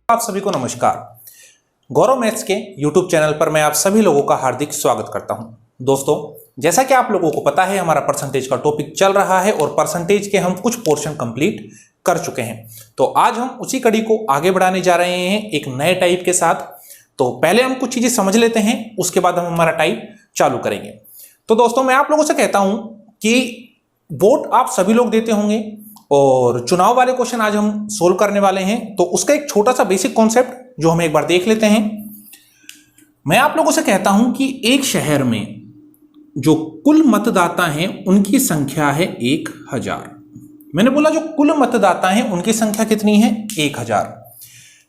आप सभी को नमस्कार। गौरव मैथ्स के YouTube चैनल पर मैं आप सभी लोगों का हार्दिक स्वागत करता हूं। दोस्तों, जैसा कि आप लोगों को पता है, हमारा परसेंटेज का टॉपिक चल रहा है और परसेंटेज के हम कुछ पोर्शन कंप्लीट कर चुके हैं। तो आज हम उसी कड़ी को आगे बढ़ाने जा रहे हैं एक नए टाइप के साथ। तो पहले हम कुछ चीजें समझ लेते हैं, उसके बाद हम हमारा टाइप चालू करेंगे। तो दोस्तों, मैं आप लोगों से कहता हूं कि वोट आप सभी लोग देते होंगे और चुनाव वाले क्वेश्चन आज हम सोल्व करने वाले हैं। तो उसका एक छोटा सा बेसिक कॉन्सेप्ट जो हम एक बार देख लेते हैं। मैं आप लोगों से कहता हूं कि एक शहर में जो कुल मतदाता हैं उनकी संख्या है 1000। मैंने बोला जो कुल मतदाता हैं उनकी संख्या कितनी है? 1000।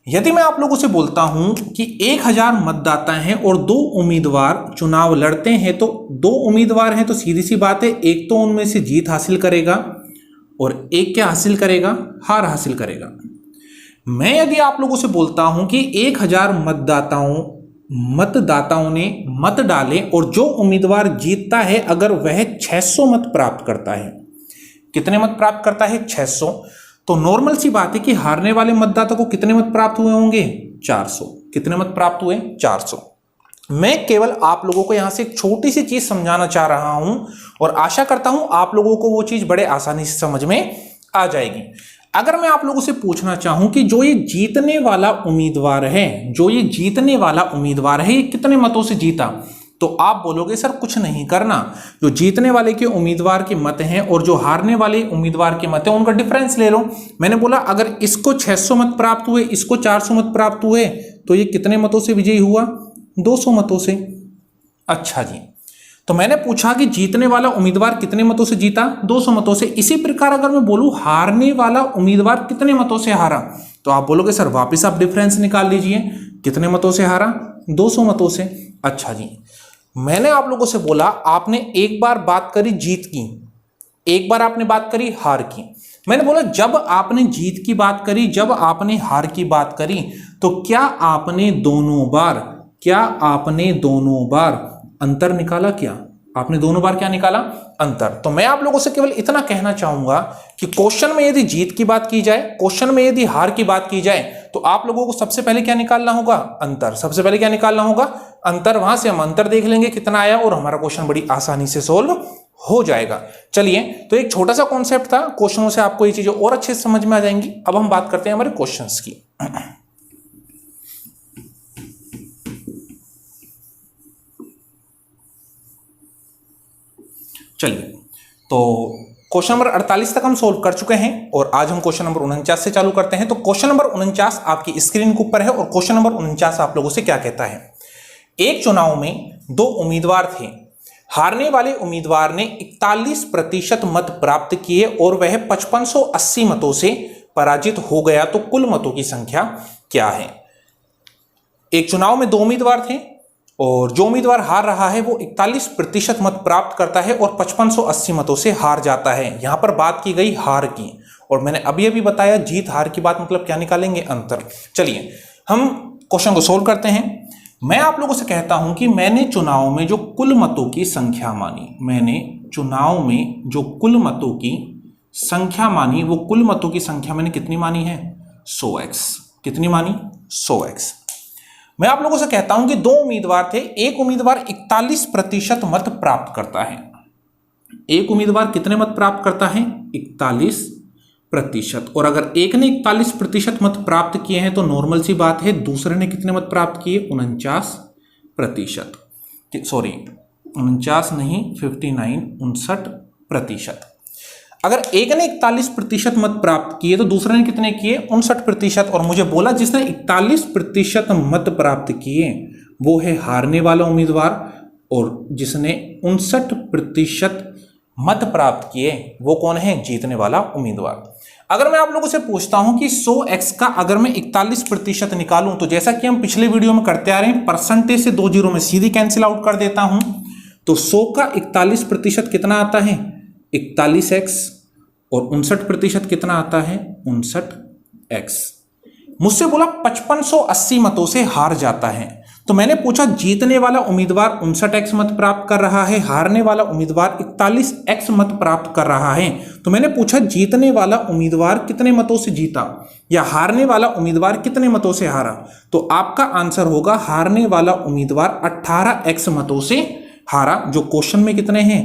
यदि मैं आप लोगों से बोलता हूं कि 1000 मतदाता हैं और 2 उम्मीदवार चुनाव लड़ते हैं, तो 2 उम्मीदवार हैं तो सीधी सी बात है, एक तो उनमें से जीत हासिल करेगा और एक क्या हासिल करेगा? हार हासिल करेगा। मैं यदि आप लोगों से बोलता हूं कि 1000 मतदाताओं ने मत डाले और जो उम्मीदवार जीतता है अगर वह 600 मत प्राप्त करता है, कितने मत प्राप्त करता है? 600। तो नॉर्मल सी बात है कि हारने वाले मतदाता को कितने मत प्राप्त हुए होंगे? 400। कितने मत प्राप्त हुए? 400। मैं केवल आप लोगों को यहां से एक छोटी सी चीज समझाना चाह रहा हूं और आशा करता हूं आप लोगों को वो चीज बड़े आसानी से समझ में आ जाएगी। अगर मैं आप लोगों से पूछना चाहूं कि जो ये जीतने वाला उम्मीदवार है, ये कितने मतों से जीता, तो आप बोलोगे सर कुछ नहीं करना, जो जीतने वाले के उम्मीदवार के मत हैं और जो हारने वाले उम्मीदवार के मत हैं उनका डिफरेंस ले लो। मैंने बोला अगर इसको 600 मत प्राप्त हुए, इसको 400 मत प्राप्त हुए, तो ये कितने मतों से विजयी हुआ? 200 मतों से। अच्छा जी, तो मैंने पूछा कि जीतने वाला उम्मीदवार कितने मतों से जीता? 200 मतों से। इसी प्रकार अगर मैं बोलूं हारने वाला उम्मीदवार कितने मतों से हारा, तो आप बोलोगे सर वापस आप डिफरेंस निकाल लीजिए, कितने मतों से हारा? 200 मतों से। अच्छा जी, मैंने आप लोगों से बोला आपने एक बार बात करी जीत की, एक बार आपने बात करी हार की। मैंने बोला जब आपने जीत की बात करी, जब आपने हार की बात करी, तो क्या आपने दोनों बार अंतर निकाला? क्या आपने दोनों बार क्या निकाला? अंतर। तो मैं आप लोगों से केवल इतना कहना चाहूंगा कि क्वेश्चन में यदि जीत की बात की जाए, क्वेश्चन में यदि हार की बात की जाए, तो आप लोगों को सबसे पहले क्या निकालना होगा? अंतर। सबसे पहले क्या निकालना होगा? अंतर। वहां से हम अंतर देख लेंगे कितना आया और हमारा क्वेश्चन बड़ी आसानी से सोल्व हो जाएगा। चलिए, तो एक छोटा सा कॉन्सेप्ट था, क्वेश्चनों से आपको ये चीजें और अच्छे से समझ में आ जाएंगी। अब हम बात करते हैं हमारे क्वेश्चंस की। चलिए, तो क्वेश्चन नंबर 48 तक हम सोल्व कर चुके हैं और आज हम क्वेश्चन नंबर 49 से चालू करते हैं। तो क्वेश्चन नंबर 49 आपकी स्क्रीन के ऊपर है और क्वेश्चन नंबर 49 आप लोगों से क्या कहता है? एक चुनाव में 2 उम्मीदवार थे। हारने वाले उम्मीदवार ने 41% मत प्राप्त किए और वह 5580 मतों से पराजित हो गया, तो कुल मतों की संख्या क्या है? एक चुनाव में 2 उम्मीदवार थे और जो उम्मीदवार हार रहा है वो 41% मत प्राप्त करता है और 5580 मतों से हार जाता है। यहां पर बात की गई हार की और मैंने अभी बताया जीत हार की बात मतलब क्या निकालेंगे? अंतर। चलिए, हम क्वेश्चन को सोल्व करते हैं। मैं आप लोगों से कहता हूं कि मैंने चुनाव में जो कुल मतों की संख्या मानी, वो कुल मतों की संख्या मैंने कितनी मानी है? 100x। कितनी मानी? 100x। मैं आप लोगों से कहता हूं कि 2 उम्मीदवार थे, एक उम्मीदवार 41% मत प्राप्त करता है। एक उम्मीदवार कितने मत प्राप्त करता है? 41%। और अगर एक ने 41% मत प्राप्त किए हैं तो नॉर्मल सी बात है दूसरे ने कितने मत प्राप्त किए? 49%। सॉरी, 49 नहीं, 59%। अगर एक ने 41% मत प्राप्त किए तो दूसरे ने कितने किए? 59%। और मुझे बोला जिसने 41% मत प्राप्त किए वो है हारने वाला उम्मीदवार और जिसने 59% मत प्राप्त किए वो कौन है? जीतने वाला उम्मीदवार। अगर मैं आप लोगों से पूछता हूं कि 100x का अगर मैं 41% निकालूं, तो जैसा कि हम पिछले वीडियो में करते आ रहे हैं, परसेंटेज से 2 जीरो में सीधी कैंसिल आउट कर देता हूं, तो 100 का 41% कितना आता है? 41x और 59% कितना आता है? 59x। मुझसे बोला 5580 मतों से हार जाता है, तो मैंने पूछा जीतने वाला उम्मीदवार 59x मत प्राप्त कर रहा है, हारने वाला उम्मीदवार 41x मत प्राप्त कर रहा है। तो मैंने पूछा जीतने वाला उम्मीदवार कितने मतों से जीता या हारने वाला उम्मीदवार कितने मतों से हारा। तो आपका आंसर होगा हारने वाला उम्मीदवार 18x मतों से हारा, जो क्वेश्चन में कितने हैं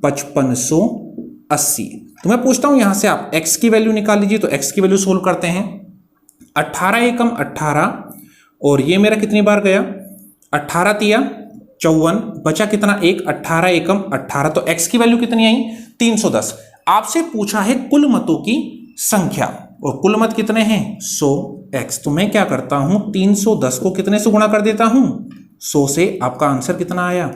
5580। तो मैं पूछता हूं यहां से आप x की वैल्यू निकाल लीजिए। तो x की वैल्यू सोल्व करते हैं। 18 एकम 18 और ये मेरा कितनी बार गया 18 तिया 54, बचा कितना एक 18 एकम 18। तो x की वैल्यू कितनी आई 310। आपसे पूछा है कुल मतों की संख्या और कुल मत कितने हैं 100x। तो मैं क्या करता हूं 310 को कितने से गुणा कर देता हूं 100 से। आपका आंसर कितना आया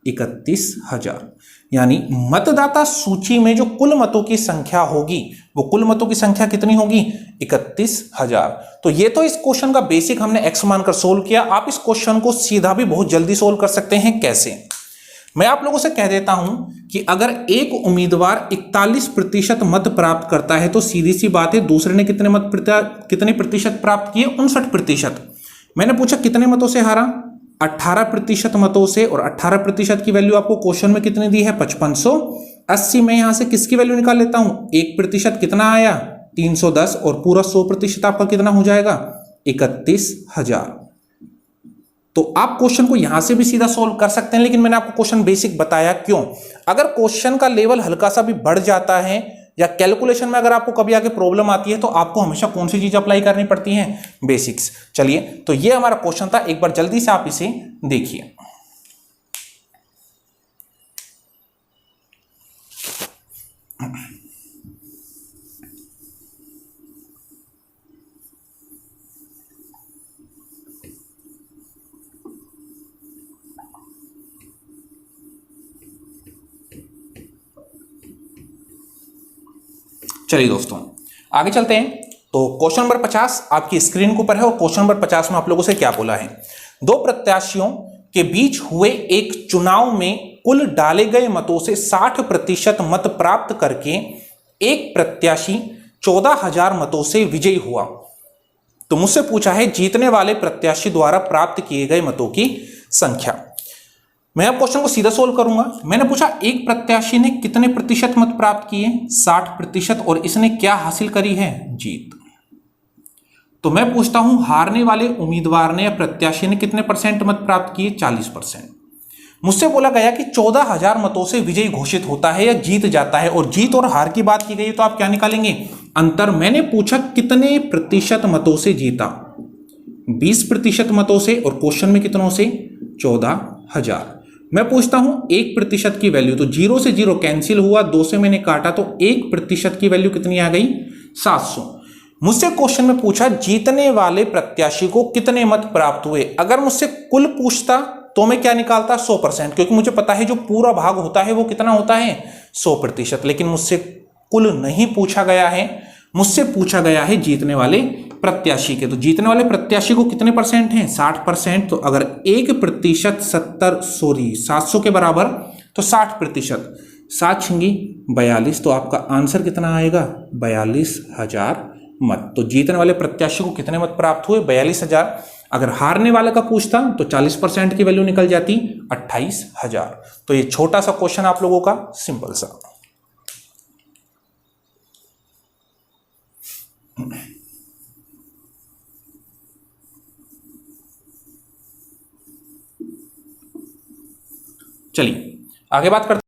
31,000। यानी मतदाता सूची में जो कुल मतों की संख्या होगी वो कुल मतों की संख्या कितनी होगी 31,000। तो ये तो इस क्वेश्चन का बेसिक हमने x मानकर सोल्व किया। आप इस क्वेश्चन को सीधा भी बहुत जल्दी सोल्व कर सकते हैं। कैसे, मैं आप लोगों से कह देता हूं कि अगर एक उम्मीदवार 41% मत प्राप्त करता है तो सीधी सी बात है दूसरे ने कितने प्रतिशत प्राप्त किए 59%। मैंने पूछा कितने मतों से हारा 18% मतों से, और 18% की वैल्यू आपको क्वेश्चन में कितनी दी है 5580। मैं यहां से किसकी वैल्यू निकाल लेता हूं 1% कितना आया 310 और पूरा 100% आपका कितना हो जाएगा 31,000। तो आप क्वेश्चन को यहां से भी सीधा सॉल्व कर सकते हैं, लेकिन मैंने आपको क्वेश्चन बेसिक बताया क्यों। अगर क्वेश्चन का लेवल हल्का सा भी बढ़ जाता है या कैलकुलेशन में अगर आपको कभी आगे प्रॉब्लम आती है तो आपको हमेशा कौन सी चीज अप्लाई करनी पड़ती है बेसिक्स। चलिए, तो ये हमारा क्वेश्चन था, एक बार जल्दी से आप इसे देखिए। चलिए दोस्तों आगे चलते हैं। तो क्वेश्चन नंबर 50 आपकी स्क्रीन के ऊपर है और क्वेश्चन नंबर 50 में आप लोगों से क्या बोला है, दो प्रत्याशियों के बीच हुए एक चुनाव में कुल डाले गए मतों से 60% मत प्राप्त करके एक प्रत्याशी 14,000 मतों से विजयी हुआ। तो मुझसे पूछा है जीतने वाले प्रत्याशी द्वारा प्राप्त किए गए मतों की संख्या। मैं अब क्वेश्चन को सीधा सोल्व करूंगा। मैंने पूछा एक प्रत्याशी ने कितने प्रतिशत मत प्राप्त किए 60%, और इसने क्या हासिल करी है जीत। तो मैं पूछता हूं हारने वाले उम्मीदवार ने या प्रत्याशी ने कितने % मत प्राप्त किए 40%। मुझसे बोला गया कि 14,000 मतों से विजयी घोषित होता है या जीत जाता है, और जीत और हार की बात की गई तो आप क्या निकालेंगे अंतर। मैंने पूछा कितने प्रतिशत मतों से जीता 20% मतों से, और क्वेश्चन में कितनों से 14,000। मैं पूछता हूं 1% की वैल्यू, तो 0 से 0 कैंसिल हुआ, 2 से मैंने काटा तो 1% की वैल्यू कितनी आ गई 700। मुझसे क्वेश्चन में पूछा जीतने वाले प्रत्याशी को कितने मत प्राप्त हुए। अगर मुझसे कुल पूछता तो मैं क्या निकालता 100%, क्योंकि मुझे पता है जो पूरा भाग होता है वो कितना होता है 100%। लेकिन मुझसे कुल नहीं पूछा गया है, मुझसे पूछा गया है जीतने वाले प्रत्याशी के। तो जीतने वाले प्रत्याशी को कितने % हैं 60%। तो अगर 1% 700 के बराबर तो 60%, 7 छिंगी 42, तो आपका आंसर कितना आएगा 42,000 मत। तो जीतने वाले प्रत्याशी को कितने मत प्राप्त हुए 42,000। अगर हारने वाले का पूछता तो 40% की वैल्यू निकल जाती 28,000। तो ये छोटा सा क्वेश्चन आप लोगों का सिंपल सा। चलिए आगे बात करते हैं।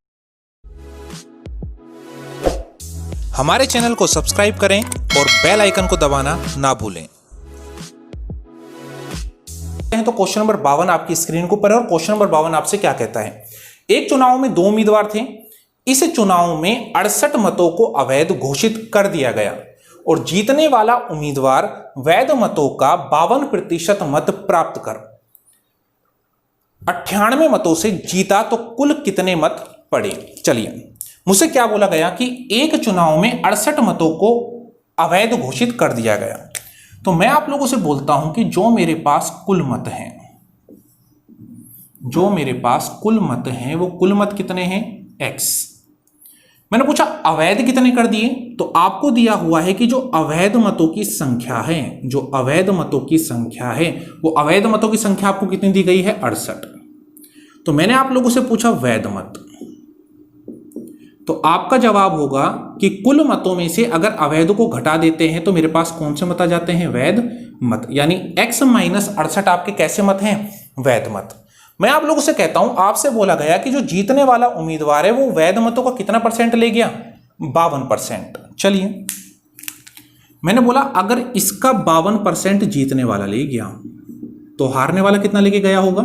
हमारे चैनल को सब्सक्राइब करें और बेल आइकन को दबाना ना भूलें। तो क्वेश्चन नंबर 52 आपकी स्क्रीन के ऊपर है और क्वेश्चन नंबर 52 आपसे क्या कहता है, एक चुनाव में 2 उम्मीदवार थे। इस चुनाव में 68 मतों को अवैध घोषित कर दिया गया और जीतने वाला उम्मीदवार वैध मतों का 52% मत प्राप्त कर 98 मतों से जीता, तो कुल कितने मत पड़े। चलिए, मुझसे क्या बोला गया कि एक चुनाव में 68 मतों को अवैध घोषित कर दिया गया। तो मैं आप लोगों से बोलता हूं कि जो मेरे पास कुल मत हैं, जो मेरे पास कुल मत हैं वो कुल मत कितने हैं x। मैंने पूछा अवैध कितने कर दिए तो आपको दिया हुआ है कि जो अवैध मतों की संख्या है, जो अवैध मतों की संख्या है, वो अवैध मतों की संख्या आपको कितनी दी गई है? 68। तो मैंने आप लोगों से पूछा वैध मत, तो आपका जवाब होगा कि कुल मतों में से अगर अवैध को घटा देते हैं तो मेरे पास कौन से मत आ जाते हैं? वैध मत। यानी x माइनस 68 आपके कैसे मत हैं? वैध मत। मैं आप लोगों से कहता हूं, आपसे बोला गया कि जो जीतने वाला उम्मीदवार है वो वैध मतों का कितना परसेंट ले गया? 52%। चलिए, मैंने बोला अगर इसका 52% जीतने वाला ले गया तो हारने वाला कितना लेके गया होगा?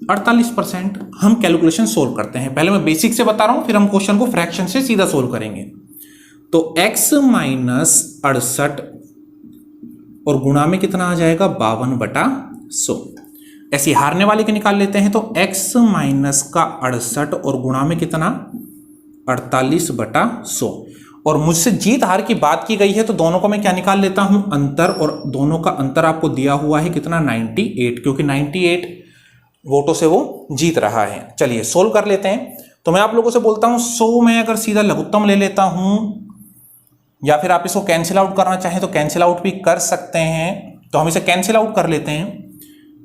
48%। हम कैलकुलेशन सोल्व करते हैं। पहले मैं बेसिक से बता रहा हूं, फिर हम क्वेश्चन को फ्रैक्शन से सीधा सोल्व करेंगे। तो x माइनस 68 और गुणा में कितना आ जाएगा? 52/100। ऐसे हारने वाले के निकाल लेते हैं। तो x माइनस का 68 और गुणा में कितना? 48/100। और मुझसे जीत हार की बात की गई है तो दोनों को मैं क्या निकाल लेता हूं? अंतर। और दोनों का अंतर आपको दिया हुआ है कितना? 98, क्योंकि 98 वोटों से वो जीत रहा है। चलिए सोल्व कर लेते हैं। तो मैं आप लोगों से बोलता हूं 100 में अगर सीधा लघुत्तम ले लेता हूं, या फिर आप इसको कैंसिल आउट करना चाहें तो कैंसिल आउट भी कर सकते हैं। तो हम इसे कैंसिल आउट कर लेते हैं।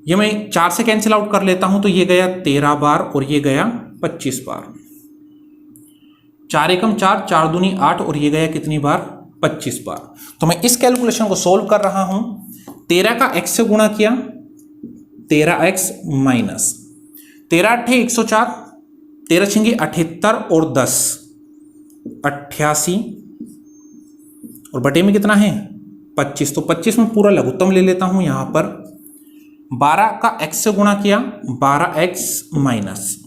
ये मैं 4 से कैंसिल आउट कर लेता हूं तो ये गया 13 बार और ये गया 25 बार। 4 एकम 4, 4 दूनी 8 और ये गया कितनी बार? 25 बार। तो मैं इस कैलकुलेशन को सोल्व कर रहा हूं। 13 का x से गुणा किया, 13x माइनस 13 8 104, 13 छिंगे 78 और 10 88 और बटे में कितना है? 25। तो 25 में पूरा लघुत्तम ले लेता हूं यहां पर। 12 का x से गुणा किया, 12x माइनस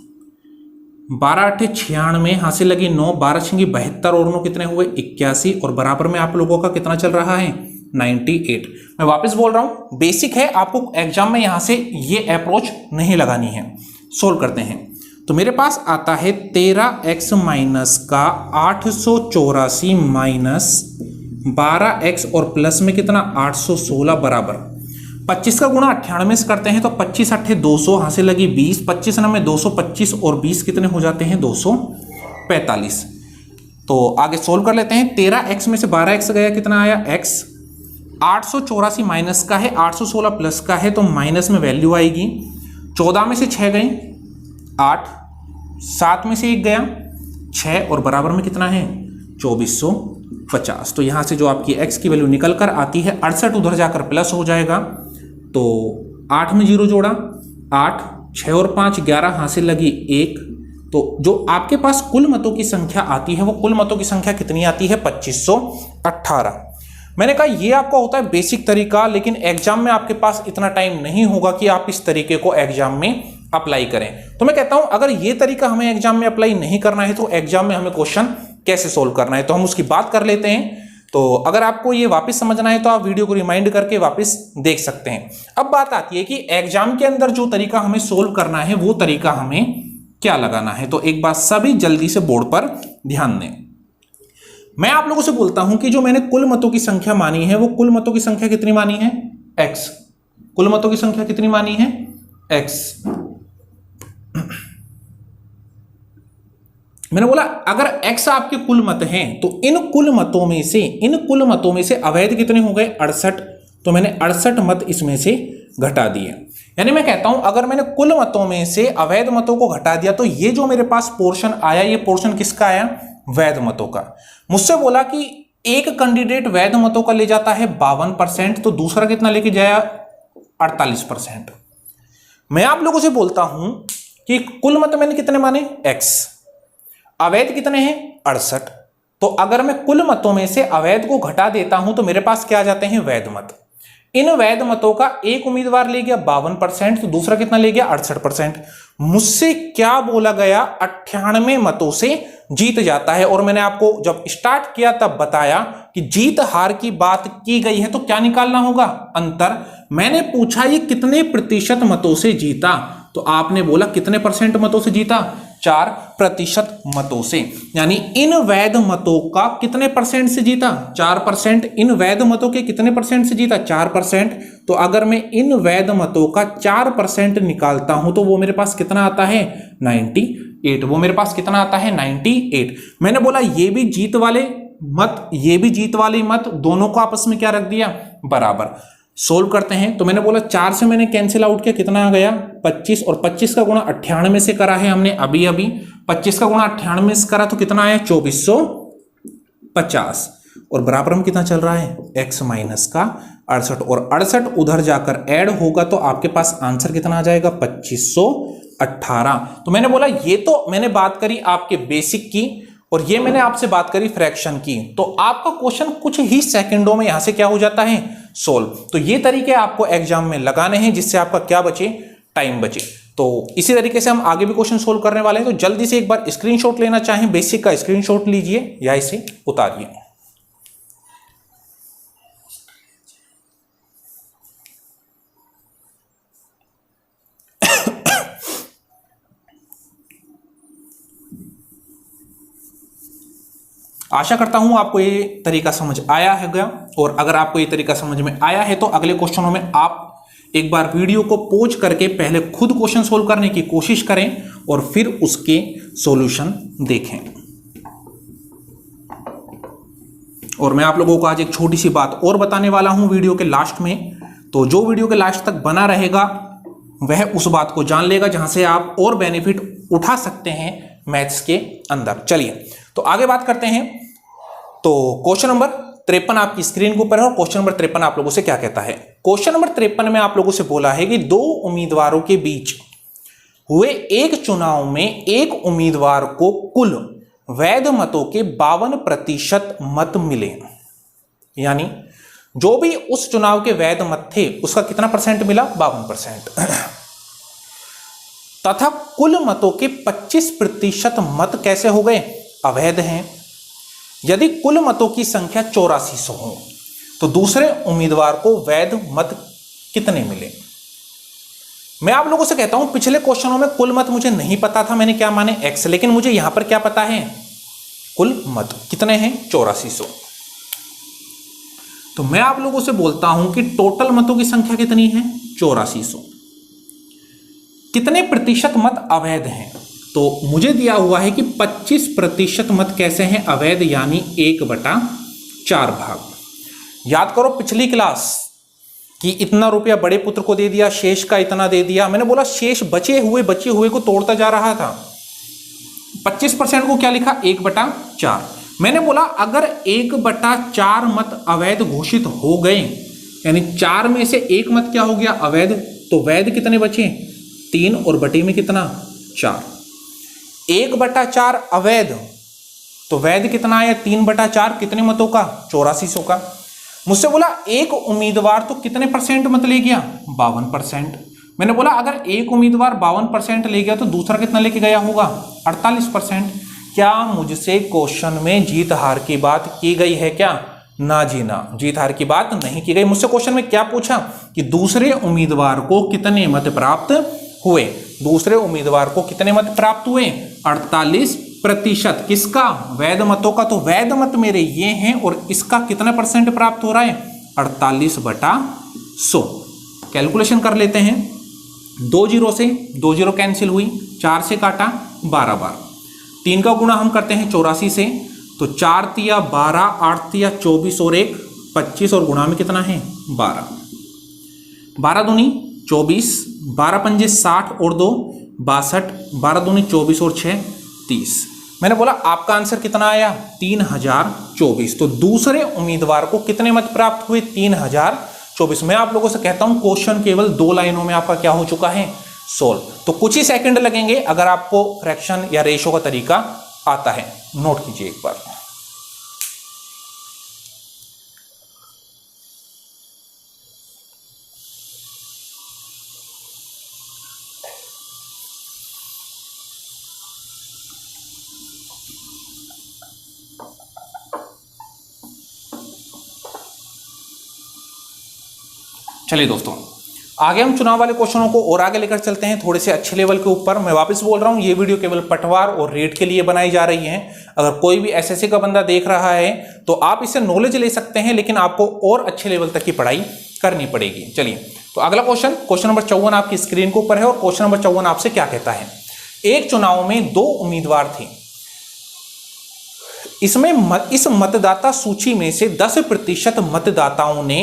12 8 96, यहां से लगी 9, 12 छिंगी 72 और 9 कितने हुए? 81 और बराबर में आप लोगों का कितना चल रहा है? 98। मैं वापस बोल रहा हूं, बेसिक है, आपको एग्जाम में यहां से ये अप्रोच नहीं लगानी है। सोल्व करते हैं। तो मेरे पास आता है 13x माइनस का 884 माइनस 12x और प्लस में कितना? 816 बराबर 25 का गुणा 98 से करते हैं तो 25 8 200, यहां से लगी 20, 25 9 225 और 20 कितने हो जाते हैं? 245। तो आगे सोल्व कर लेते हैं। 13x में से 12x गया, कितना आया? x। 884 माइनस का है, 816 प्लस का है, तो माइनस में वैल्यू आएगी। 14 में से 6 गए 8, 7 में से 1 गया 6 और बराबर में कितना है? 2450। तो यहां से जो आपकी x की वैल्यू निकल कर आती है 68, उधर जाकर प्लस हो जाएगा। तो 8 में 0 जोड़ा 8, 6 और 5 11, यहां से लगी 1। तो जो आपके पास कुल मतों की संख्या आती है वो कुल मतों की संख्या कितनी आती है? 2518। मैंने कहा ये आपका होता है बेसिक तरीका, लेकिन एग्जाम में आपके पास इतना टाइम नहीं होगा कि आप इस तरीके को एग्जाम में अप्लाई करें। तो मैं कहता हूं अगर ये तरीका हमें एग्जाम में अप्लाई नहीं करना है तो एग्जाम में हमें क्वेश्चन कैसे सोल्व करना है, तो हम उसकी बात कर लेते हैं। तो अगर आपको ये वापस समझना है तो आप वीडियो को रिमाइंड करके वापस देख सकते हैं। अब बात आती है कि एग्जाम के अंदर जो तरीका हमें सोल्व करना है वो तरीका हमें क्या लगाना है। तो एक बात सभी जल्दी से बोर्ड पर ध्यान दें। मैं आप लोगों से बोलता हूं कि जो मैंने कुल मतों की संख्या मानी है वो कुल मतों की संख्या कितनी मानी है? x। कुल मतों की संख्या कितनी मानी है? x। मैंने बोला अगर x आपके कुल मत हैं तो इन कुल मतों में से अवैध कितने हो गए? 68। तो मैंने 68 मत इसमें से घटा दिए। यानी मैं कहता हूं अगर मैंने कुल मतों में से अवैध मतों को घटा दिया तो ये जो मेरे पास पोर्शन आया, ये पोर्शन किसका आया? वैध मतों का। मुझसे बोला कि एक कैंडिडेट वैध मतों का ले जाता है 52%, तो दूसरा कितना लेके जाया? 48%। मैं आप लोगों से बोलता हूं कि कुल मत मैंने कितने माने? x। अवैध कितने हैं? 68। तो अगर मैं कुल मतों में से अवैध को घटा देता हूं तो मेरे पास क्या आ जाते हैं? वैध मत। इन वैध मतों का एक उम्मीदवार ले गया 52%, तो दूसरा कितना ले गया? 68%। मुझसे क्या बोला गया? 98 मतों से जीत जाता है। और मैंने आपको जब स्टार्ट किया तब बताया कि जीत हार की बात की गई है तो क्या निकालना होगा? अंतर। मैंने पूछा ये कितने प्रतिशत मतों से जीता, तो आपने बोला कितने परसेंट मतों से जीता? 4% मतों से। यानी इन वैध मतों का कितने परसेंट से जीता? 4%। इन वैध मतों के कितने परसेंट से जीता? 4%। तो अगर मैं इन वैध मतों का 4% निकालता हूं तो वो मेरे पास कितना आता है? 98। 8, वो मेरे पास कितना आता है 98। मैंने बोला ये भी जीत वाले मत, ये भी जीत वाले मत, दोनों को आपस में क्या रख दिया, बराबर। सोल्व करते हैं। तो मैंने बोला 4 से मैंने कैंसिल आउट किया, कितना आ गया 25, और 25 का गुणा 98 से करा है हमने अभी अभी, 25 का गुणा 98 से करा तो कितना आया 2450, और बराबर में कितना चल रहा है x माइनस का 68, और 68 उधर जाकर ऐड होगा तो आपके पास आंसर कितना आ जाएगा 2518। तो मैंने बोला ये तो मैंने बात करी आपके बेसिक की, और ये मैंने आपसे बात करी फ्रैक्शन की, तो आपका क्वेश्चन कुछ ही सेकंडों में यहां से क्या हो जाता है सोल्व। तो ये तरीके आपको एग्जाम में लगाने हैं जिससे आपका क्या बचे, टाइम बचे। तो इसी तरीके से हम आगे भी क्वेश्चन सोल्व करने वाले हैं। तो जल्दी से एक बार स्क्रीनशॉट लेना चाहें बेसिक का स्क्रीनशॉट लीजिए या इसे उतारिए। आशा करता हूं आपको ये तरीका समझ आया है, और अगर आपको ये तरीका समझ में आया है तो अगले क्वेश्चनों में आप एक बार वीडियो को पॉज करके पहले खुद क्वेश्चन सोल्व करने की कोशिश करें और फिर उसके सॉल्यूशन देखें। और मैं आप लोगों को आज एक छोटी सी बात और बताने वाला हूं वीडियो के लास्ट में, तो जो वीडियो के लास्ट तक बना रहेगा वह उस बात को जान लेगा जहां से आप और बेनिफिट उठा सकते हैं मैथ्स के अंदर। चलिए तो आगे बात करते हैं। तो क्वेश्चन नंबर 53 आपकी स्क्रीन के ऊपर है, और क्वेश्चन नंबर 53 आप लोगों से क्या कहता है। क्वेश्चन नंबर 53 में आप लोगों से बोला है कि 2 उम्मीदवारों के बीच हुए एक चुनाव में एक उम्मीदवार को कुल वैध मतों के 52% मत मिले, यानी जो भी उस चुनाव के वैध मत थे उसका कितना परसेंट मिला 52%, तथा कुल मतों के 25% मत कैसे हो गए, अवैध हैं। यदि कुल मतों की संख्या 8400 हो तो दूसरे उम्मीदवार को वैध मत कितने मिले। मैं आप लोगों से कहता हूं पिछले क्वेश्चनों में कुल मत मुझे नहीं पता था, मैंने क्या माने x, लेकिन मुझे यहां पर क्या पता है, कुल मत कितने हैं 8400। तो मैं आप लोगों से बोलता हूं कि टोटल मतों की संख्या कितनी है 8400, कितने प्रतिशत मत अवैध हैं। तो मुझे दिया हुआ है कि 25% मत कैसे हैं अवैध, यानी 1/4 भाग। याद करो पिछली क्लास कि इतना रुपया बड़े पुत्र को दे दिया, शेष का इतना दे दिया। मैंने बोला शेष बचे हुए को तोड़ता जा रहा था। 25% को क्या लिखा 1/4। मैंने बोला अगर 1/4 मत अवैध घोषित हो गए, यानी 4 में से 1 मत क्या हो गया अवैध, तो वैध कितने बचे 3, और बटे में कितना 4। 1/4 अवैध, तो वैध कितना आया 3/4, कितने मतों का 8400 का। मुझसे बोला एक उम्मीदवार तो कितने परसेंट मत ले गया 52%। मैंने बोला अगर एक उम्मीदवार 52% ले गया तो दूसरा कितना लेके गया होगा 48%। क्या मुझसे क्वेश्चन में जीत हार की बात की गई है क्या, ना जी ना, जीत हार की बात नहीं की गई। मुझसे क्वेश्चन में क्या पूछा कि दूसरे उम्मीदवार को कितने मत प्राप्त हुए, दूसरे उम्मीदवार को कितने मत प्राप्त हुए 48%। किसका वैध मतों का, तो वैध मत मेरे ये हैं, और इसका कितना परसेंट प्राप्त हो रहा है 48/100। कैलकुलेशन कर लेते हैं। 2 जीरो से 2 जीरो कैंसिल हुई, 4 से काटा 12 बार, 3 का गुणा हम करते हैं 84 से, तो 4 तिया 12, 8 तिया 24 और 1 25, और गुणा में कितना है 12, 12 दूनी 24, 12 पंजे 60 और 2 62, 12 दूनी 24 और 6 30। मैंने बोला आपका आंसर कितना आया 3024। तो दूसरे उम्मीदवार को कितने मत प्राप्त हुए 3024। मैं आप लोगों से कहता हूं क्वेश्चन केवल 2 लाइनों में आपका क्या हो चुका है सोल्व। तो कुछ ही सेकंड लगेंगे अगर आपको फ्रैक्शन या रेशो का तरीका आता है, नोट कीजिए एक बार। चलिए दोस्तों, आगे हम चुनाव वाले क्वेश्चनों को और आगे लेकर चलते हैं, थोड़े से अच्छे लेवल के ऊपर। मैं वापस बोल रहा हूं ये वीडियो केवल पटवार और रेट के लिए बनाई जा रही है। अगर कोई भी एसएससी का बंदा देख रहा है तो आप इससे नॉलेज ले सकते हैं, लेकिन आपको और अच्छे लेवल तक की पढ़ाई करनी पड़ेगी। चलिए तो अगला क्वेश्चन नंबर 54 आपकी स्क्रीन के ऊपर है, और क्वेश्चन नंबर 54 आपसे क्या कहता है। एक चुनाव में 2 उम्मीदवार थे। इसमें इस मतदाता सूची में से 10% मतदाताओं ने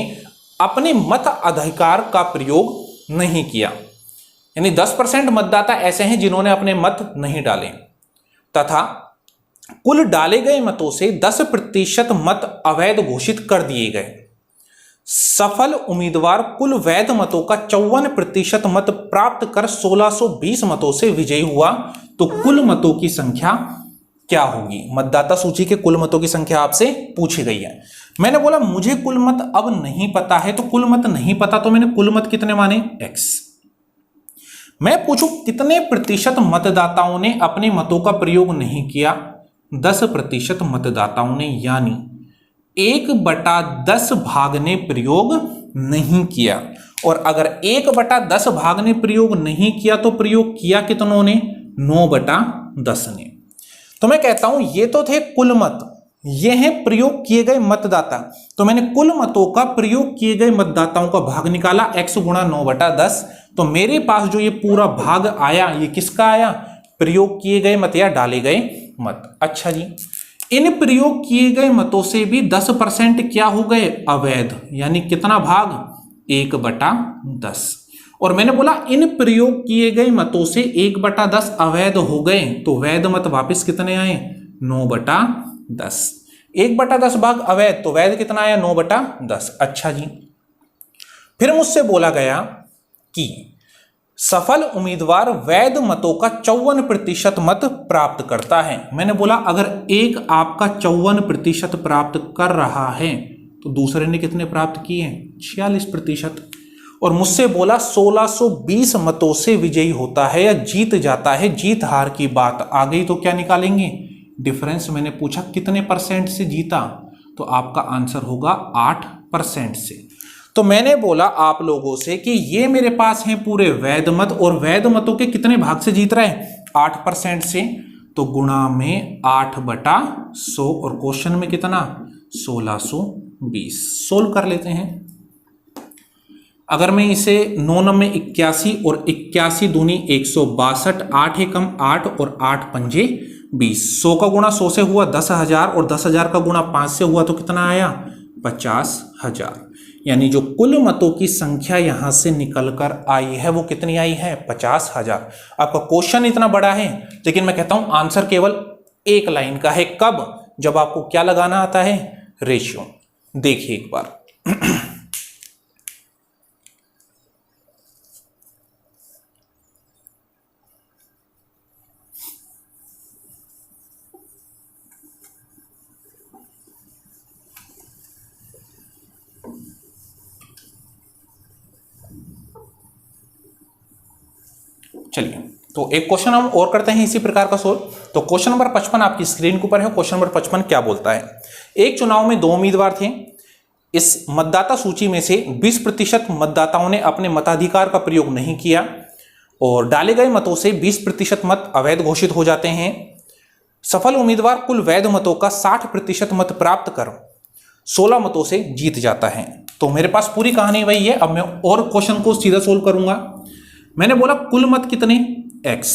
अपने मत अधिकार का प्रयोग नहीं किया, यानी 10% मतदाता ऐसे हैं जिन्होंने अपने मत नहीं डाले, तथा कुल डाले गए मतों से 10% मत अवैध घोषित कर दिए गए। सफल उम्मीदवार कुल वैध मतों का 54% मत प्राप्त कर 1620 मतों से विजयी हुआ। तो कुल मतों की संख्या क्या होगी? मतदाता सूची के कुल मतों की संख्या आपसे पूछी गई है। मैंने बोला मुझे कुल मत अब नहीं पता है, तो कुल मत नहीं पता तो मैंने कुल मत कितने माने? x। मैं पूछूं कितने प्रतिशत मतदाताओं ने अपने मतों का प्रयोग नहीं किया? 10% मतदाताओं ने, यानी 1/10 भाग ने प्रयोग नहीं किया। और अगर 1/10 भाग ने प्रयोग नहीं किया तो प्रयोग किया कितनों ने? 9/10 ने। तो मैं कहता हूं ये तो थे कुल मत, ये हैं प्रयोग किए गए मतदाता। तो मैंने कुल मतों का प्रयोग किए गए मतदाताओं का भाग निकाला, x गुणा 9/10। तो मेरे पास जो ये पूरा भाग आया, ये किसका आया? प्रयोग किए गए मत या डाले गए मत। अच्छा जी, इन प्रयोग किए गए मतों से भी 10% क्या हो गए? अवैध, यानी कितना भाग? 1/10। और मैंने बोला इन प्रयोग किए गए मतों से 1/10 अवैध हो गए, तो वैध मत वापस कितने आए? 9/10। 1/10 भाग अवैध, तो वैध कितना आया? 9/10। अच्छा जी, फिर मुझसे बोला गया कि सफल उम्मीदवार वैध मतों का 54% मत प्राप्त करता है। मैंने बोला अगर एक आपका 54% प्राप्त कर रहा है तो दूसरे ने कितने प्राप्त किए? 46%। और मुझसे बोला 1620 मतों से विजयी होता है या जीत जाता है। जीत हार की बात आ गई तो क्या निकालेंगे? डिफरेंस। मैंने पूछा कितने परसेंट से जीता, तो आपका आंसर होगा 8% से। तो मैंने बोला आप लोगों से कि ये मेरे पास हैं पूरे वैध मत, और वैध मतों के कितने भाग से जीत रहा है? 8% से। तो गुणा में 8/100, और क्वेश्चन में कितना? 1620। सोल्व कर लेते हैं। अगर मैं इसे 9 में 81 और 81 दूनी 162, 8 एकम 8 और 8 पंजे 20। 100 का गुणा 100 से हुआ 10,000, और 10,000 का गुणा 5 से हुआ तो कितना आया? 50,000। यानी जो कुल मतों की संख्या यहां से निकलकर आई है वो कितनी आई है? 50,000। आपका क्वेश्चन इतना बड़ा है, लेकिन मैं कहता हूं आंसर केवल एक लाइन का है। कब? जब आपको क्या लगाना आता है? रेशियो। देखिए एक बार चलिए, तो एक क्वेश्चन हम और करते हैं इसी प्रकार का सोल्व। तो क्वेश्चन नंबर 55 आपकी स्क्रीन के ऊपर है। क्वेश्चन नंबर 55 क्या बोलता है? एक चुनाव में 2 उम्मीदवार थे। इस मतदाता सूची में से 20% मतदाताओं ने अपने मताधिकार का प्रयोग नहीं किया, और डाले गए मतों से 20% मत अवैध घोषित हो जाते हैं। सफल उम्मीदवार कुल वैध मतों का 60% मत प्राप्त कर 16 मतों से जीत जाता है। तो मेरे पास पूरी कहानी वही है। अब मैं और क्वेश्चन को सीधा सोल्व करूंगा। मैंने बोला कुल मत कितने? x।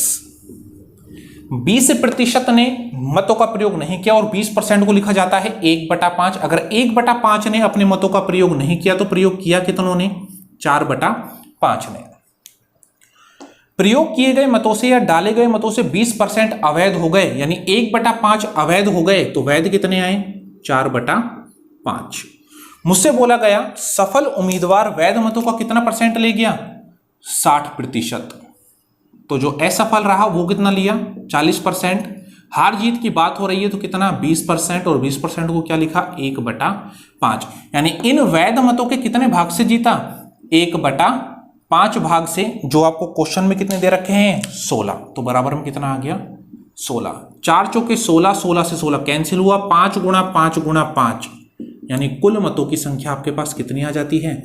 20% ने मतों का प्रयोग नहीं किया, और 20% को लिखा जाता है 1/5। अगर 1/5 ने अपने मतों का प्रयोग नहीं किया तो प्रयोग किया कितनों ने? 4/5 ने। प्रयोग किए गए मतों से या डाले गए मतों से 20% अवैध हो गए, यानी 1/5 अवैध हो गए, तो वैध कितने आए? 4/5। मुझसे बोला गया सफल उम्मीदवार वैध मतों का कितना परसेंट ले गया? 60%। तो जो असफल रहा वो कितना लिया? 40%। हार जीत की बात हो रही है तो कितना? 20%, और 20% को क्या लिखा? 1/5। यानी इन वैध मतों के कितने भाग से जीता? 1/5 भाग से, जो आपको क्वेश्चन में कितने दे रखे हैं? 16। तो बराबर में कितना आ गया? 16। 4 चौके 16, 16 से 16 कैंसिल हुआ, 5 गुणा 5 गुणा 5, यानी कुल मतों की संख्या आपके पास कितनी आ जाती है?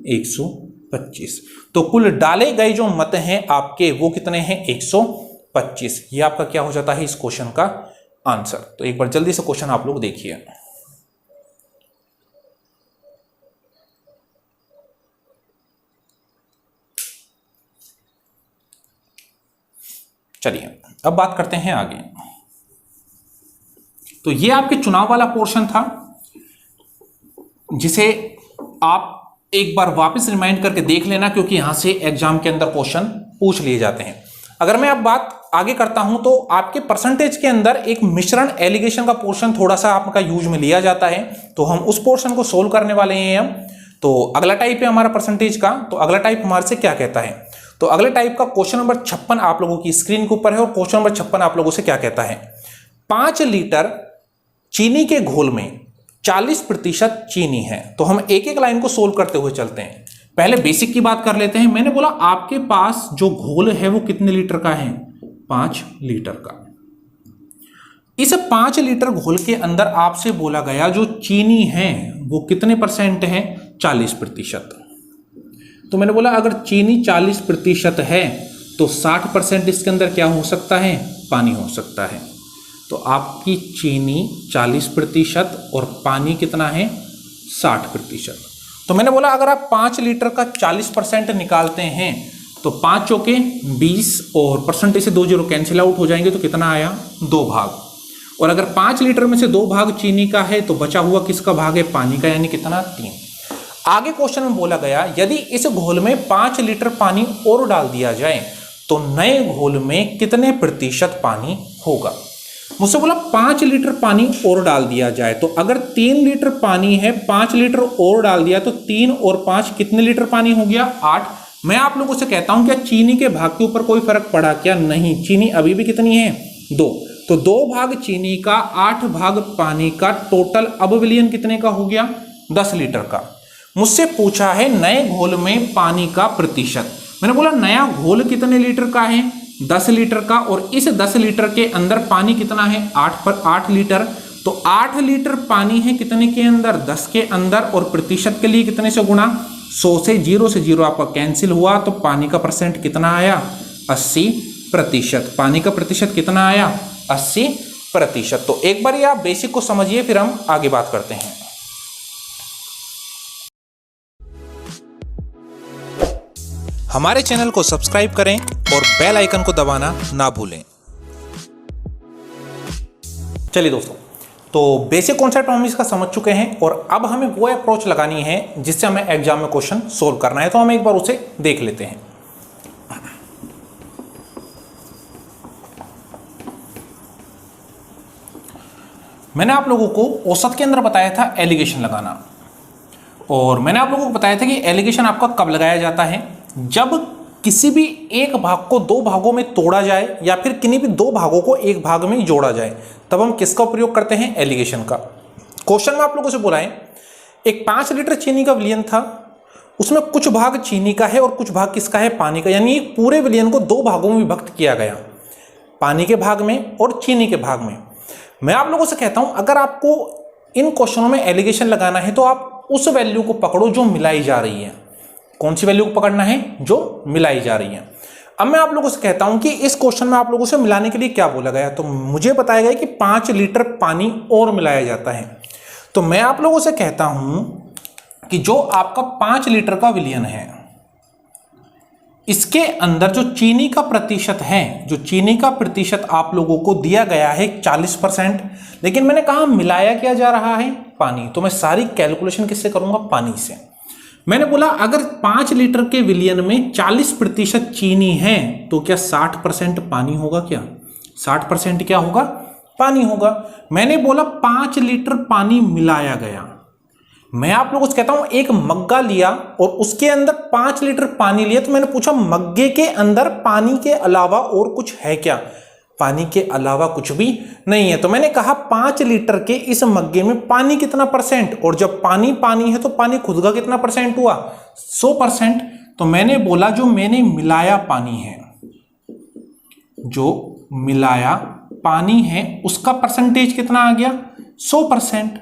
125। तो कुल डाले गए जो मत हैं आपके वो कितने हैं? 125। ये आपका क्या हो जाता है इस क्वेश्चन का आंसर। तो एक बार जल्दी से क्वेश्चन आप लोग देखिए। चलिए अब बात करते हैं आगे। तो ये आपके चुनाव वाला पोर्शन था, जिसे आप एक बार वापस रिमाइंड करके देख लेना, क्योंकि यहां से एग्जाम के अंदर क्वेश्चन पूछ लिए जाते हैं। अगर मैं अब बात आगे करता हूं तो आपके परसेंटेज के अंदर एक मिश्रण एलिगेशन का पोर्शन थोड़ा सा आपका यूज में लिया जाता है, तो हम उस पोर्शन को सोल्व करने वाले हैं हम। तो अगला टाइप है हमारा परसेंटेज का। तो अगला टाइप हमारे से क्या कहता है, तो अगले टाइप का क्वेश्चन नंबर 56 आप लोगों की स्क्रीन के ऊपर है। और क्वेश्चन नंबर 56 आप लोगों से क्या कहता है, 5 लीटर चीनी के घोल में 40% चीनी है। तो हम एक एक लाइन को सोल्व करते हुए चलते हैं। पहले बेसिक की बात कर लेते हैं। मैंने बोला आपके पास जो घोल है वो कितने लीटर का है, 5 लीटर का। इस 5 लीटर घोल के अंदर आपसे बोला गया जो चीनी है वो कितने परसेंट है, 40%। तो मैंने बोला अगर चीनी 40% है तो 60% इसके अंदर क्या हो सकता है, पानी हो सकता है। तो आपकी चीनी 40% और पानी कितना है, 60%। तो मैंने बोला अगर आप 5 लीटर का 40% निकालते हैं तो 5 चौके 20 और परसेंटेज से 2 जीरो कैंसिल आउट हो जाएंगे, तो कितना आया, 2 भाग। और अगर 5 लीटर में से 2 भाग चीनी का है तो बचा हुआ किसका भाग है, पानी का, यानी कितना, 3। आगे क्वेश्चन में बोला गया यदि इस घोल में 5 लीटर पानी और डाल दिया जाए तो नए घोल में कितने प्रतिशत पानी होगा। मुझसे बोला 5 लीटर पानी और डाल दिया जाए, तो अगर 3 लीटर पानी है, 5 लीटर और डाल दिया तो 3 और 5 कितने लीटर पानी हो गया, 8। मैं आप लोगों से कहता हूं क्या चीनी के भाग के ऊपर कोई फर्क पड़ा क्या, नहीं, चीनी अभी भी कितनी है, 2। तो 2 भाग चीनी का, 8 भाग पानी का, टोटल अब विलयन कितने का हो गया, 10 लीटर का। मुझसे पूछा है नए घोल में पानी का प्रतिशत। मैंने बोला नया घोल कितने लीटर का है, 10 लीटर का, और इस 10 लीटर के अंदर पानी कितना है, 8 लीटर। तो 8 लीटर पानी है कितने के अंदर, 10 के अंदर, और प्रतिशत के लिए कितने से गुणा, 100 से। 0 से 0 आपका कैंसिल हुआ, तो पानी का परसेंट कितना आया, 80%। पानी का प्रतिशत कितना आया, 80%। तो एक बार ये आप बेसिक को समझिए, फिर हम आगे बात करते हैं। हमारे चैनल को सब्सक्राइब करें और बेल आइकन को दबाना ना भूलें। चलिए दोस्तों, तो बेसिक कॉन्सेप्ट हम इसका समझ चुके हैं और अब हमें वो अप्रोच लगानी है जिससे हमें एग्जाम में क्वेश्चन सोल्व करना है। तो हम एक बार उसे देख लेते हैं। मैंने आप लोगों को औसत के अंदर बताया था एलिगेशन लगाना, और मैंने आप लोगों को बताया था कि एलिगेशन आपका कब लगाया जाता है, जब किसी भी एक भाग को 2 भागों में तोड़ा जाए या फिर किन्हीं भी 2 भागों को एक भाग में जोड़ा जाए, तब हम किसका प्रयोग करते हैं, एलिगेशन का। क्वेश्चन में आप लोगों से बोला है एक 5 लीटर चीनी का विलयन था, उसमें कुछ भाग चीनी का है और कुछ भाग किसका है, पानी का। यानी पूरे विलयन को 2 भागों में विभक्त किया गया, पानी के भाग में और चीनी के भाग में। मैं आप लोगों से कहता हूं अगर आपको इन क्वेश्चनों में एलिगेशन लगाना है तो आप उस वैल्यू को पकड़ो जो मिलाई जा रही है। कौन सी वैल्यू को पकड़ना है, जो मिलाई जा रही है। अब मैं आप लोगों से कहता हूं कि इस क्वेश्चन में आप लोगों से मिलाने के लिए क्या बोला गया, तो मुझे बताया गया कि 5 लीटर पानी और मिलाया जाता है। तो मैं आप लोगों से कहता हूं कि जो आपका 5 लीटर का विलयन है, इसके अंदर जो चीनी का प्रतिशत है, जो चीनी का प्रतिशत आप लोगों को दिया गया है 40%, लेकिन मैंने कहा मिलाया क्या जा रहा है, पानी। तो मैं सारी कैलकुलेशन किससे करूंगा, पानी से। मैंने बोला अगर 5 लीटर के विलयन में 40% चीनी है तो क्या 60% पानी होगा, क्या 60% क्या होगा, पानी होगा। मैंने बोला 5 लीटर पानी मिलाया गया। मैं आप लोगों से कहता हूं एक मग्गा लिया और उसके अंदर 5 लीटर पानी लिया, तो मैंने पूछा मग्गे के अंदर पानी के अलावा और कुछ है क्या, पानी के अलावा कुछ भी नहीं है। तो मैंने कहा 5 लीटर के इस मग्गे में पानी कितना परसेंट, और जब पानी पानी है तो पानी खुद का कितना परसेंट हुआ, 100%। तो मैंने बोला जो मैंने मिलाया पानी है, जो मिलाया पानी है उसका परसेंटेज कितना आ गया, 100%।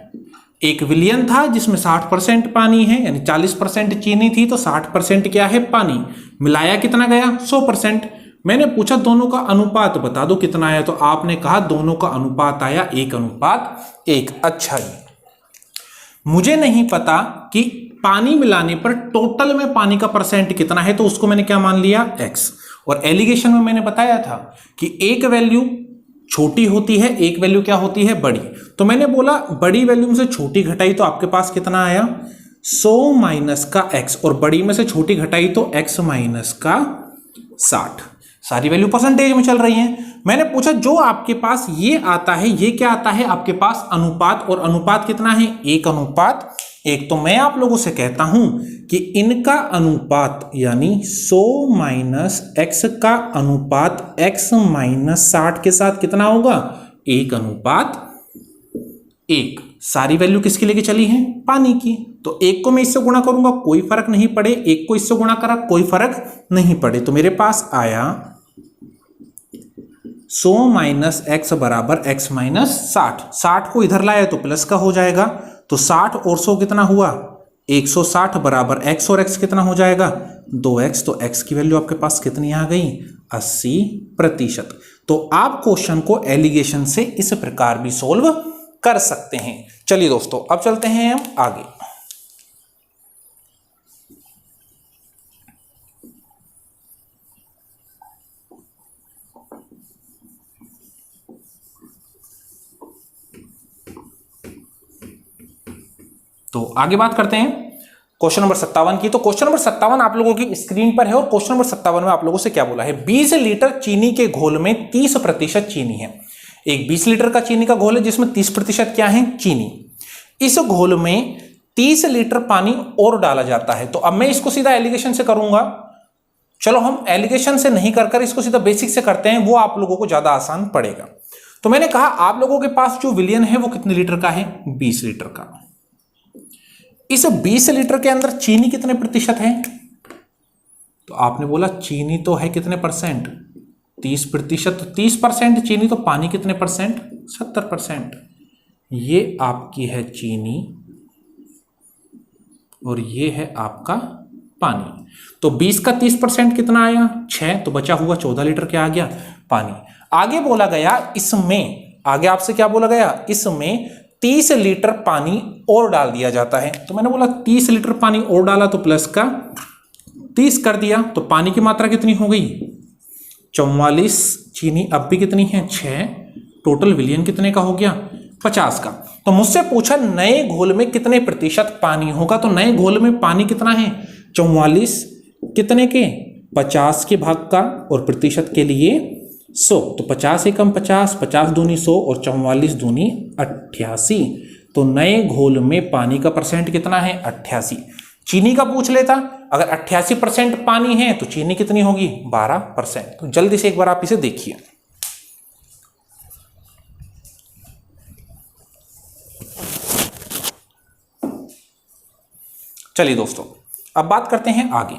एक विलयन था जिसमें 60% पानी है, यानी 40% चीनी थी, तो 60% क्या है, पानी। मिलाया कितना गया, 100%। मैंने पूछा दोनों का अनुपात बता दो कितना आया, तो आपने कहा दोनों का अनुपात आया 1:1। अच्छा जी, मुझे नहीं पता कि पानी मिलाने पर टोटल में पानी का परसेंट कितना है, तो उसको मैंने क्या मान लिया, x। और एलिगेशन में मैंने बताया था कि एक वैल्यू छोटी होती है, एक वैल्यू क्या होती है, बड़ी। तो मैंने बोला बड़ी वैल्यू में से छोटी घटाई तो आपके पास कितना आया 100 माइनस का x, और बड़ी में से छोटी घटाई तो x माइनस का 60। सारी वैल्यू परसेंटेज में चल रही हैं। मैंने पूछा जो आपके पास ये आता है ये क्या आता है, आपके पास अनुपात, और अनुपात कितना है 1:1। तो मैं आप लोगों से कहता हूं कि इनका अनुपात यानी 100 माइनस x का अनुपात x माइनस 60 के साथ कितना होगा 1:1। सारी वैल्यू किसकी लेके चली है, पानी की। तो एक को मैं इससे गुणा करूंगा कोई फर्क नहीं पड़े, एक को इससे गुणा करा कोई फर्क नहीं पड़े, तो मेरे पास आया 100 माइनस x बराबर x माइनस 60। 60 को इधर लाया तो प्लस का हो जाएगा, तो 60 और 100 कितना हुआ 160 बराबर x, और x कितना हो जाएगा 2x। तो x की वैल्यू आपके पास कितनी आ गई 80%। तो आप क्वेश्चन को एलिगेशन से इस प्रकार भी सोल्व कर सकते हैं। चलिए दोस्तों अब चलते हैं हम आगे। तो आगे बात करते हैं क्वेश्चन नंबर 57 की। तो क्वेश्चन नंबर 57 आप लोगों की स्क्रीन पर है, और क्वेश्चन नंबर 57 में आप लोगों से क्या बोला है, 20 लीटर चीनी के घोल में 30% चीनी है। एक 20 लीटर का चीनी का घोल है जिसमें 30% क्या है, चीनी। इस घोल में 30 लीटर पानी और डाला जाता है। तो अब मैं इसको सीधा एलिगेशन से करूंगा। चलो हम एलिगेशन से नहीं कर इसको सीधा बेसिक से करते हैं, वो आप लोगों को ज्यादा आसान पड़ेगा। तो मैंने कहा आप लोगों के पास जो विलियन है वो कितने लीटर का है, 20 लीटर का। इस 20 लीटर के अंदर चीनी कितने प्रतिशत है, तो आपने बोला चीनी तो है कितने परसेंट, 30%। तो 30% चीनी, तो पानी कितने परसेंट, 70%। ये आपकी है चीनी और ये है आपका पानी। तो 20 का 30% कितना आया 6, तो बचा हुआ 14 लीटर क्या आ गया, पानी। आगे बोला गया इसमें, आगे आपसे क्या बोला गया, इसमें 30 लीटर पानी और डाल दिया जाता है। तो मैंने बोला 30 लीटर पानी और डाला तो प्लस का 30 कर दिया, तो पानी की मात्रा कितनी हो गई 44। चीनी अब भी कितनी है 6, टोटल विलियन कितने का हो गया 50 का। तो मुझसे पूछा नए घोल में कितने प्रतिशत पानी होगा, तो नए घोल में पानी कितना है 44 कितने के 50 के भाग का, और प्रतिशत के लिए 100। तो 50 एकम 50, 50 दूनी 100 और 44 दूनी 88। तो नए घोल में पानी का परसेंट कितना है 88। चीनी का पूछ लेता, अगर 88% पानी है तो चीनी कितनी होगी 12%। तो जल्दी से एक बार आप इसे देखिए। चलिए दोस्तों अब बात करते हैं आगे।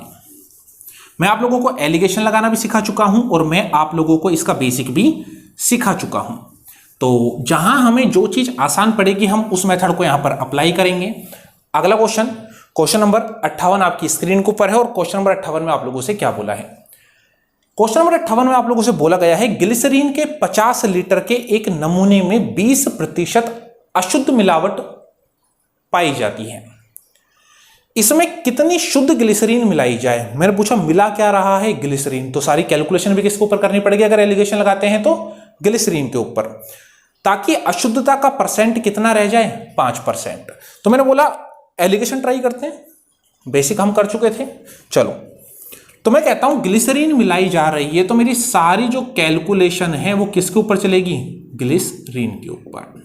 मैं आप लोगों को एलिगेशन लगाना भी सिखा चुका हूं और मैं आप लोगों को इसका बेसिक भी सिखा चुका हूं। तो जहां हमें जो चीज आसान पड़ेगी हम उस मेथड को यहां पर अप्लाई करेंगे। अगला क्वेश्चन नंबर 58 आपकी स्क्रीन के ऊपर है, और क्वेश्चन नंबर 58 में आप लोगों से क्या बोला है, क्वेश्चन नंबर 58 में आप लोगों से बोला गया है ग्लिसरीन के 50 लीटर के एक नमूने में 20% अशुद्ध मिलावट पाई जाती है। इसमें कितनी शुद्ध ग्लिसरीन मिलाई जाए। मैंने पूछा मिला क्या रहा है ग्लिसरीन, तो सारी कैलकुलेशन भी किसके ऊपर करनी पड़ेगी, अगर एलिगेशन लगाते हैं तो ग्लिसरीन के ऊपर, ताकि अशुद्धता का परसेंट कितना रह जाए 5%। तो मैंने बोला एलिगेशन ट्राई करते हैं, बेसिक हम कर चुके थे। चलो तो मैं कहता हूं ग्लिसरीन मिलाई जा रही है, तो मेरी सारी जो कैलकुलेशन है वो किसके ऊपर चलेगी, ग्लिसरीन के ऊपर।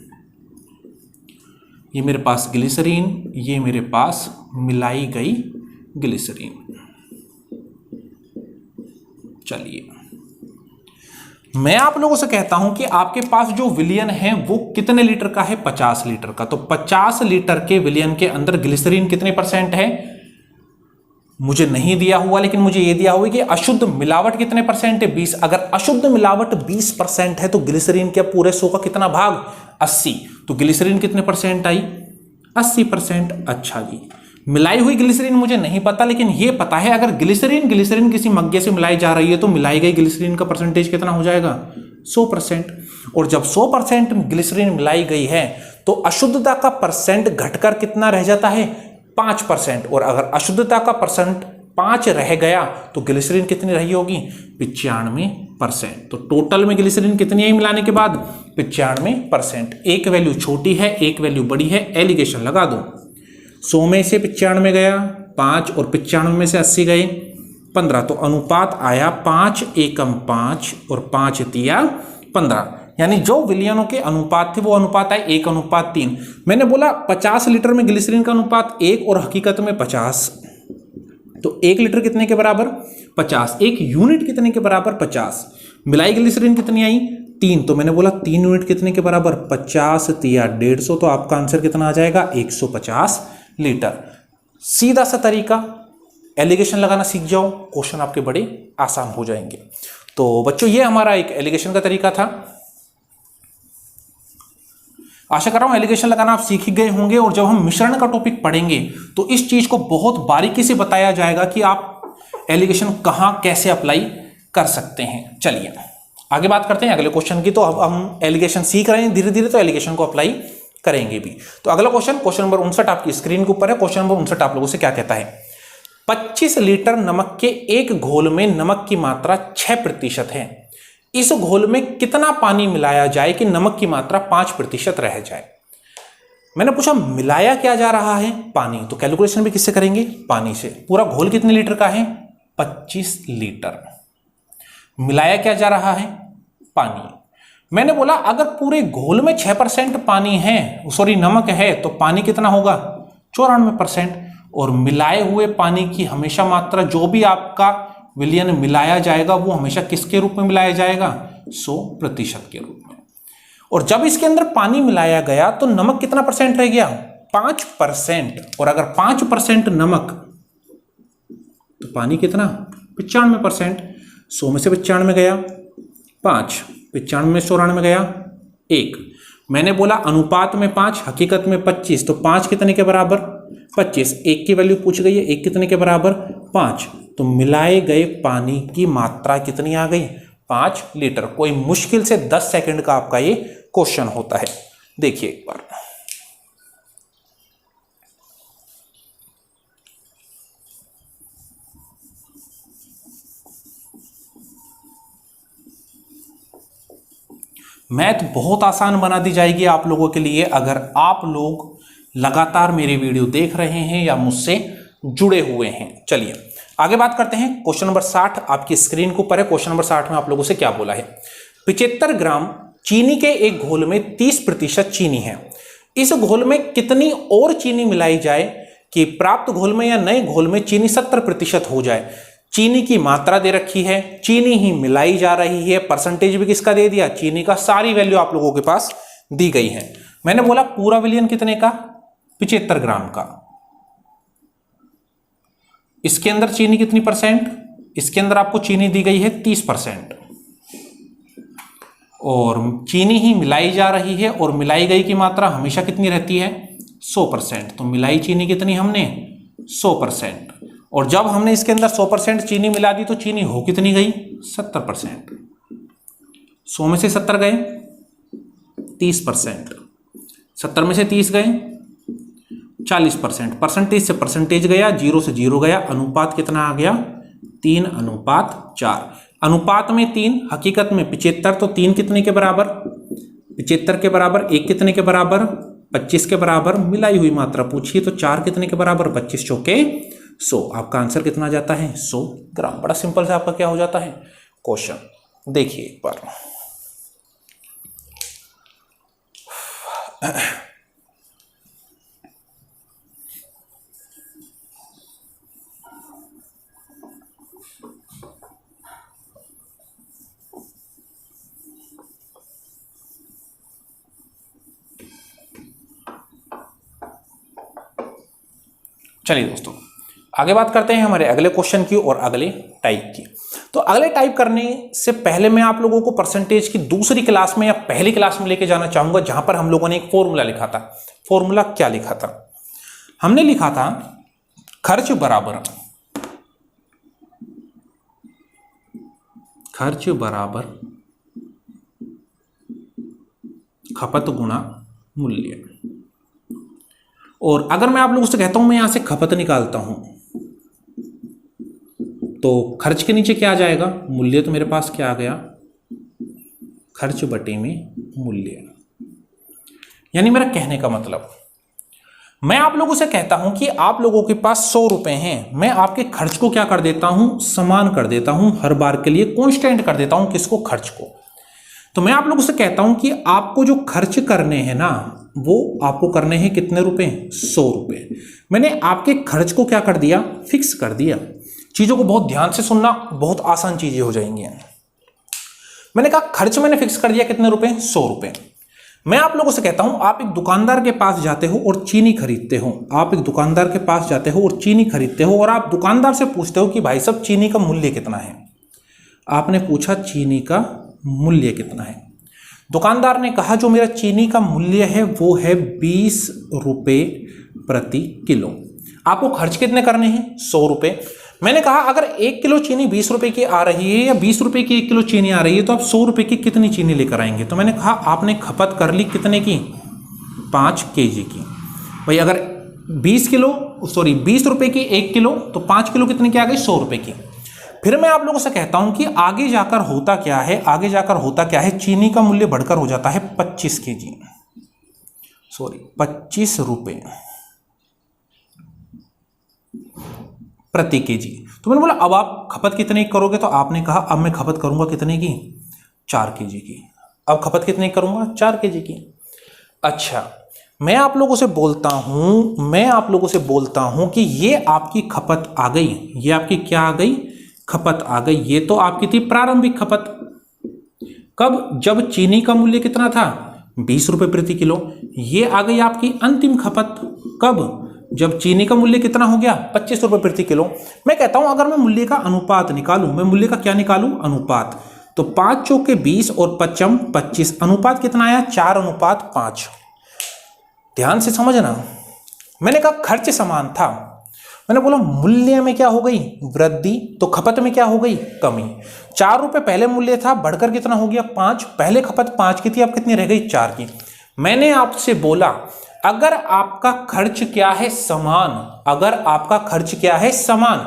ये मेरे पास ग्लिसरीन, ये मेरे पास मिलाई गई ग्लिसरीन। चलिए मैं आप लोगों से कहता हूं कि आपके पास जो विलियन है वो कितने लीटर का है 50 लीटर का। तो 50 लीटर के विलियन के अंदर ग्लिसरीन कितने परसेंट है मुझे नहीं दिया हुआ, लेकिन मुझे ये दिया हुआ है कि अशुद्ध मिलावट कितने परसेंट है 20। अगर अशुद्ध मिलावट 20% है तो ग्लिसरीन के पूरे 100 का कितना भाग 80। तो ग्लिसरीन कितने परसेंट आई 80%। अच्छा जी, मिलाई हुई ग्लिसरीन मुझे नहीं पता, लेकिन ये पता है अगर ग्लिसरीन किसी मग्गे से मिलाई जा रही है तो मिलाई गई ग्लिसरीन का परसेंटेज कितना हो जाएगा 100%। और जब 100% ग्लिसरीन मिलाई गई है तो अशुद्धता का परसेंट घटकर कितना रह जाता है 5%। और अगर अशुद्धता का परसेंट 5 रह गया तो ग्लिसरीन कितनी रही होगी? 95%। तो टोटल में ग्लिसरीन कितनी आई मिलाने के बाद? 95%। एक वैल्यू छोटी है, एक वैल्यू बड़ी है, एलिगेशन लगा दो। 100 में से 95 गया 5 और 95 में से 80 गए 15, तो अनुपात आया 5 एकम 5 और 5 तिया 15। यानी जो विलयनों के अनुपात थे वो अनुपात आए 1:3। मैंने बोला 50 लीटर में ग्लिसरीन का अनुपात 1 और हकीकत में 50, तो 1 लीटर कितने के बराबर? 50। 1 यूनिट कितने के बराबर? 50। मिलाई ग्लिसरीन कितनी आई? 3, तो मैंने बोला 3 यूनिट कितने के बराबर? 50 तिया 150, तो आपका आंसर कितना आ जाएगा? 150 लीटर। सीधा सा तरीका, एलिगेशन लगाना सीख जाओ, क्वेश्चन आपके बड़े आसान हो जाएंगे। तो बच्चों ये हमारा एक एलिगेशन का तरीका था। आशा कर रहा हूं एलिगेशन लगाना आप सीख ही गए होंगे, और जब हम मिश्रण का टॉपिक पढ़ेंगे तो इस चीज को बहुत बारीकी से बताया जाएगा कि आप एलिगेशन कहां कैसे अप्लाई कर सकते हैं। चलिए आगे बात करते हैं अगले क्वेश्चन की। तो अब हम एलिगेशन सीख रहे हैं धीरे धीरे, तो एलिगेशन को अप्लाई करेंगे भी। तो अगला क्वेश्चन नंबर 59 आपकी स्क्रीन के ऊपर है। क्वेश्चन नंबर 59 आप लोगों से क्या कहता है? 25 लीटर नमक के एक घोल में नमक की मात्रा 6% है। इस घोल में कितना पानी मिलाया जाए कि नमक की मात्रा 5% रह जाए? मैंने पूछा मिलाया क्या जा रहा है? पानी। तो कैलकुलेशन भी किससे करेंगे? पानी से। पूरा घोल कितने लीटर का है? 25 लीटर। मिलाया क्या जा रहा है? पानी। मैंने बोला अगर पूरे घोल में 6% पानी है, सॉरी नमक है, तो पानी कितना होगा? 94%। और मिलाए हुए पानी की हमेशा मात्रा, जो भी आपका विलयन मिलाया जाएगा वो हमेशा किसके रूप में मिलाया जाएगा? 100% के रूप में। और जब इसके अंदर पानी मिलाया गया तो नमक कितना परसेंट रह गया? 5%। और अगर 5% नमक तो पानी कितना? 95%। 100 में से 95 गया 5, 95 में 94 गया 1। मैंने बोला अनुपात में 5, हकीकत में 25, तो 5 कितने के बराबर? 25। 1 की वैल्यू पूछ गई है, 1 कितने के बराबर? 5। तो मिलाए गए पानी की मात्रा कितनी आ गई? 5 लीटर। कोई मुश्किल से 10 सेकंड का आपका ये क्वेश्चन होता है। देखिए एक बार, मैथ बहुत आसान बना दी जाएगी आप लोगों के लिए अगर आप लोग लगातार मेरे वीडियो देख रहे हैं या मुझसे जुड़े हुए हैं। चलिए आगे बात करते हैं। क्वेश्चन नंबर 60 आपकी स्क्रीन के ऊपर है। क्वेश्चन नंबर 60 में आप लोगों से क्या बोला है? 75 ग्राम चीनी के एक घोल में 30% चीनी है। इस घोल में कितनी और चीनी मिलाई जाए कि प्राप्त घोल में या नए घोल में चीनी 70% हो जाए? चीनी की मात्रा दे रखी है, चीनी ही मिलाई जा रही है, परसेंटेज भी किसका दे दिया? चीनी का। सारी वैल्यू आप लोगों के पास दी गई है। मैंने बोला पूरा विलयन कितने का? 75 ग्राम का। इसके अंदर चीनी कितनी परसेंट? इसके अंदर आपको चीनी दी गई है 30%, और चीनी ही मिलाई जा रही है, और मिलाई गई की मात्रा हमेशा कितनी रहती है? 100%। तो मिलाई चीनी कितनी हमने? 100%। और जब हमने इसके अंदर 100% चीनी मिला दी तो चीनी हो कितनी गई? 70%। 100 में से 70 गए 30%, 70 में से 30 गए 40%। परसेंटेज से परसेंटेज गया, 0 से 0 गया। अनुपात कितना आ गया? 3:4। अनुपात में 3, हकीकत में 75, तो 3 कितने के बराबर? 75 के बराबर। 1 कितने के बराबर? 25 के बराबर। मिलाई हुई मात्रा पूछिए तो 4 कितने के बराबर? 25 चौके 100। आपका आंसर कितना जाता है? 100 ग्राम। बड़ा सिंपल से आपका क्या हो जाता है क्वेश्चन। देखिए एक बार, चलिए दोस्तों आगे बात करते हैं हमारे अगले क्वेश्चन की और अगले टाइप की। तो अगले टाइप करने से पहले मैं आप लोगों को परसेंटेज की दूसरी क्लास में या पहली क्लास में लेके जाना चाहूंगा, जहां पर हम लोगों ने एक फॉर्मूला लिखा था। फॉर्मूला क्या लिखा था? हमने लिखा था खर्च बराबर खपत गुणा मूल्य। और अगर मैं आप लोगों से कहता हूं मैं यहां से खपत निकालता हूं तो खर्च के नीचे क्या आ जाएगा, मूल्य। तो मेरे पास क्या आ गया, खर्च बटे में मूल्य। यानी मेरा कहने का मतलब, मैं आप लोगों से कहता हूं कि आप लोगों के पास 100 रुपए हैं, मैं आपके खर्च को क्या कर देता हूं, समान कर देता हूं, हर बार के लिए कांस्टेंट कर देता हूं। किसको, खर्च को। तो मैं आप लोगों से कहता हूं कि आपको जो खर्च करने हैं ना, वो आपको करने हैं कितने रुपए, 100 रुपए। मैंने आपके खर्च को क्या कर दिया, फिक्स कर दिया। चीजों को बहुत ध्यान से सुनना, बहुत आसान चीजें हो जाएंगी। मैंने कहा खर्च मैंने फिक्स कर दिया कितने रुपए, 100 रुपए। मैं आप लोगों से कहता हूं, आप एक दुकानदार के पास जाते हो और चीनी खरीदते हो। आप एक दुकानदार के पास जाते हो और चीनी खरीदते हो, और आप दुकानदार से पूछते हो कि भाई साहब चीनी का मूल्य कितना है। आपने पूछा चीनी का मूल्य कितना है। दुकानदार ने कहा जो मेरा चीनी का मूल्य है वो है 20 रुपए प्रति किलो। आपको खर्च कितने करने हैं, 100 रुपए। मैंने कहा अगर 1 किलो चीनी 20 रुपए की आ रही है या 20 रुपए की 1 किलो चीनी आ रही है, तो आप 100 रुपए की कितनी चीनी लेकर आएंगे। तो मैंने कहा आपने खपत कर ली कितने की, 5 केजी की। भाई अगर 20 रुपए की 1 किलो, तो 5 किलो कितने की आ गई, 100 रुपए की। फिर मैं आप लोगों से कहता हूं कि आगे जाकर होता क्या है, आगे जाकर होता क्या है, चीनी का मूल्य बढ़कर हो जाता है 25 रुपए प्रति केजी। तो मैंने बोला अब आप खपत कितने की करोगे, तो आपने कहा अब मैं खपत करूंगा कितने की, 4 केजी की। अब खपत कितने की करूंगा, 4 केजी की। अच्छा, मैं आप लोगों से बोलता हूं कि ये आपकी खपत आ गई, ये आपकी क्या आ गई, खपत आ गई। ये तो आपकी थी प्रारंभिक खपत। कब, जब चीनी का मूल्य कितना था, 20 रुपए प्रति किलो। ये आ गई आपकी अंतिम खपत। कब, जब चीनी का मूल्य कितना हो गया, 25 रुपए प्रति किलो। मैं कहता हूं अगर मैं मूल्य का अनुपात निकालूं, मैं मूल्य का क्या निकालूं, अनुपात। तो 5 चौके 20 और 5 25, अनुपात कितना आया, 4:5। ध्यान से समझना। मैंने कहा खर्च समान था, मैंने बोला मूल्य में क्या हो गई, वृद्धि, तो खपत में क्या हो गई, कमी। 4 रुपए पहले मूल्य था, बढ़कर कितना हो गया, 5। पहले खपत 5 की थी, अब कितनी रह गई, 4 की। मैंने आपसे बोला अगर आपका खर्च क्या है, समान, अगर आपका खर्च क्या है, समान,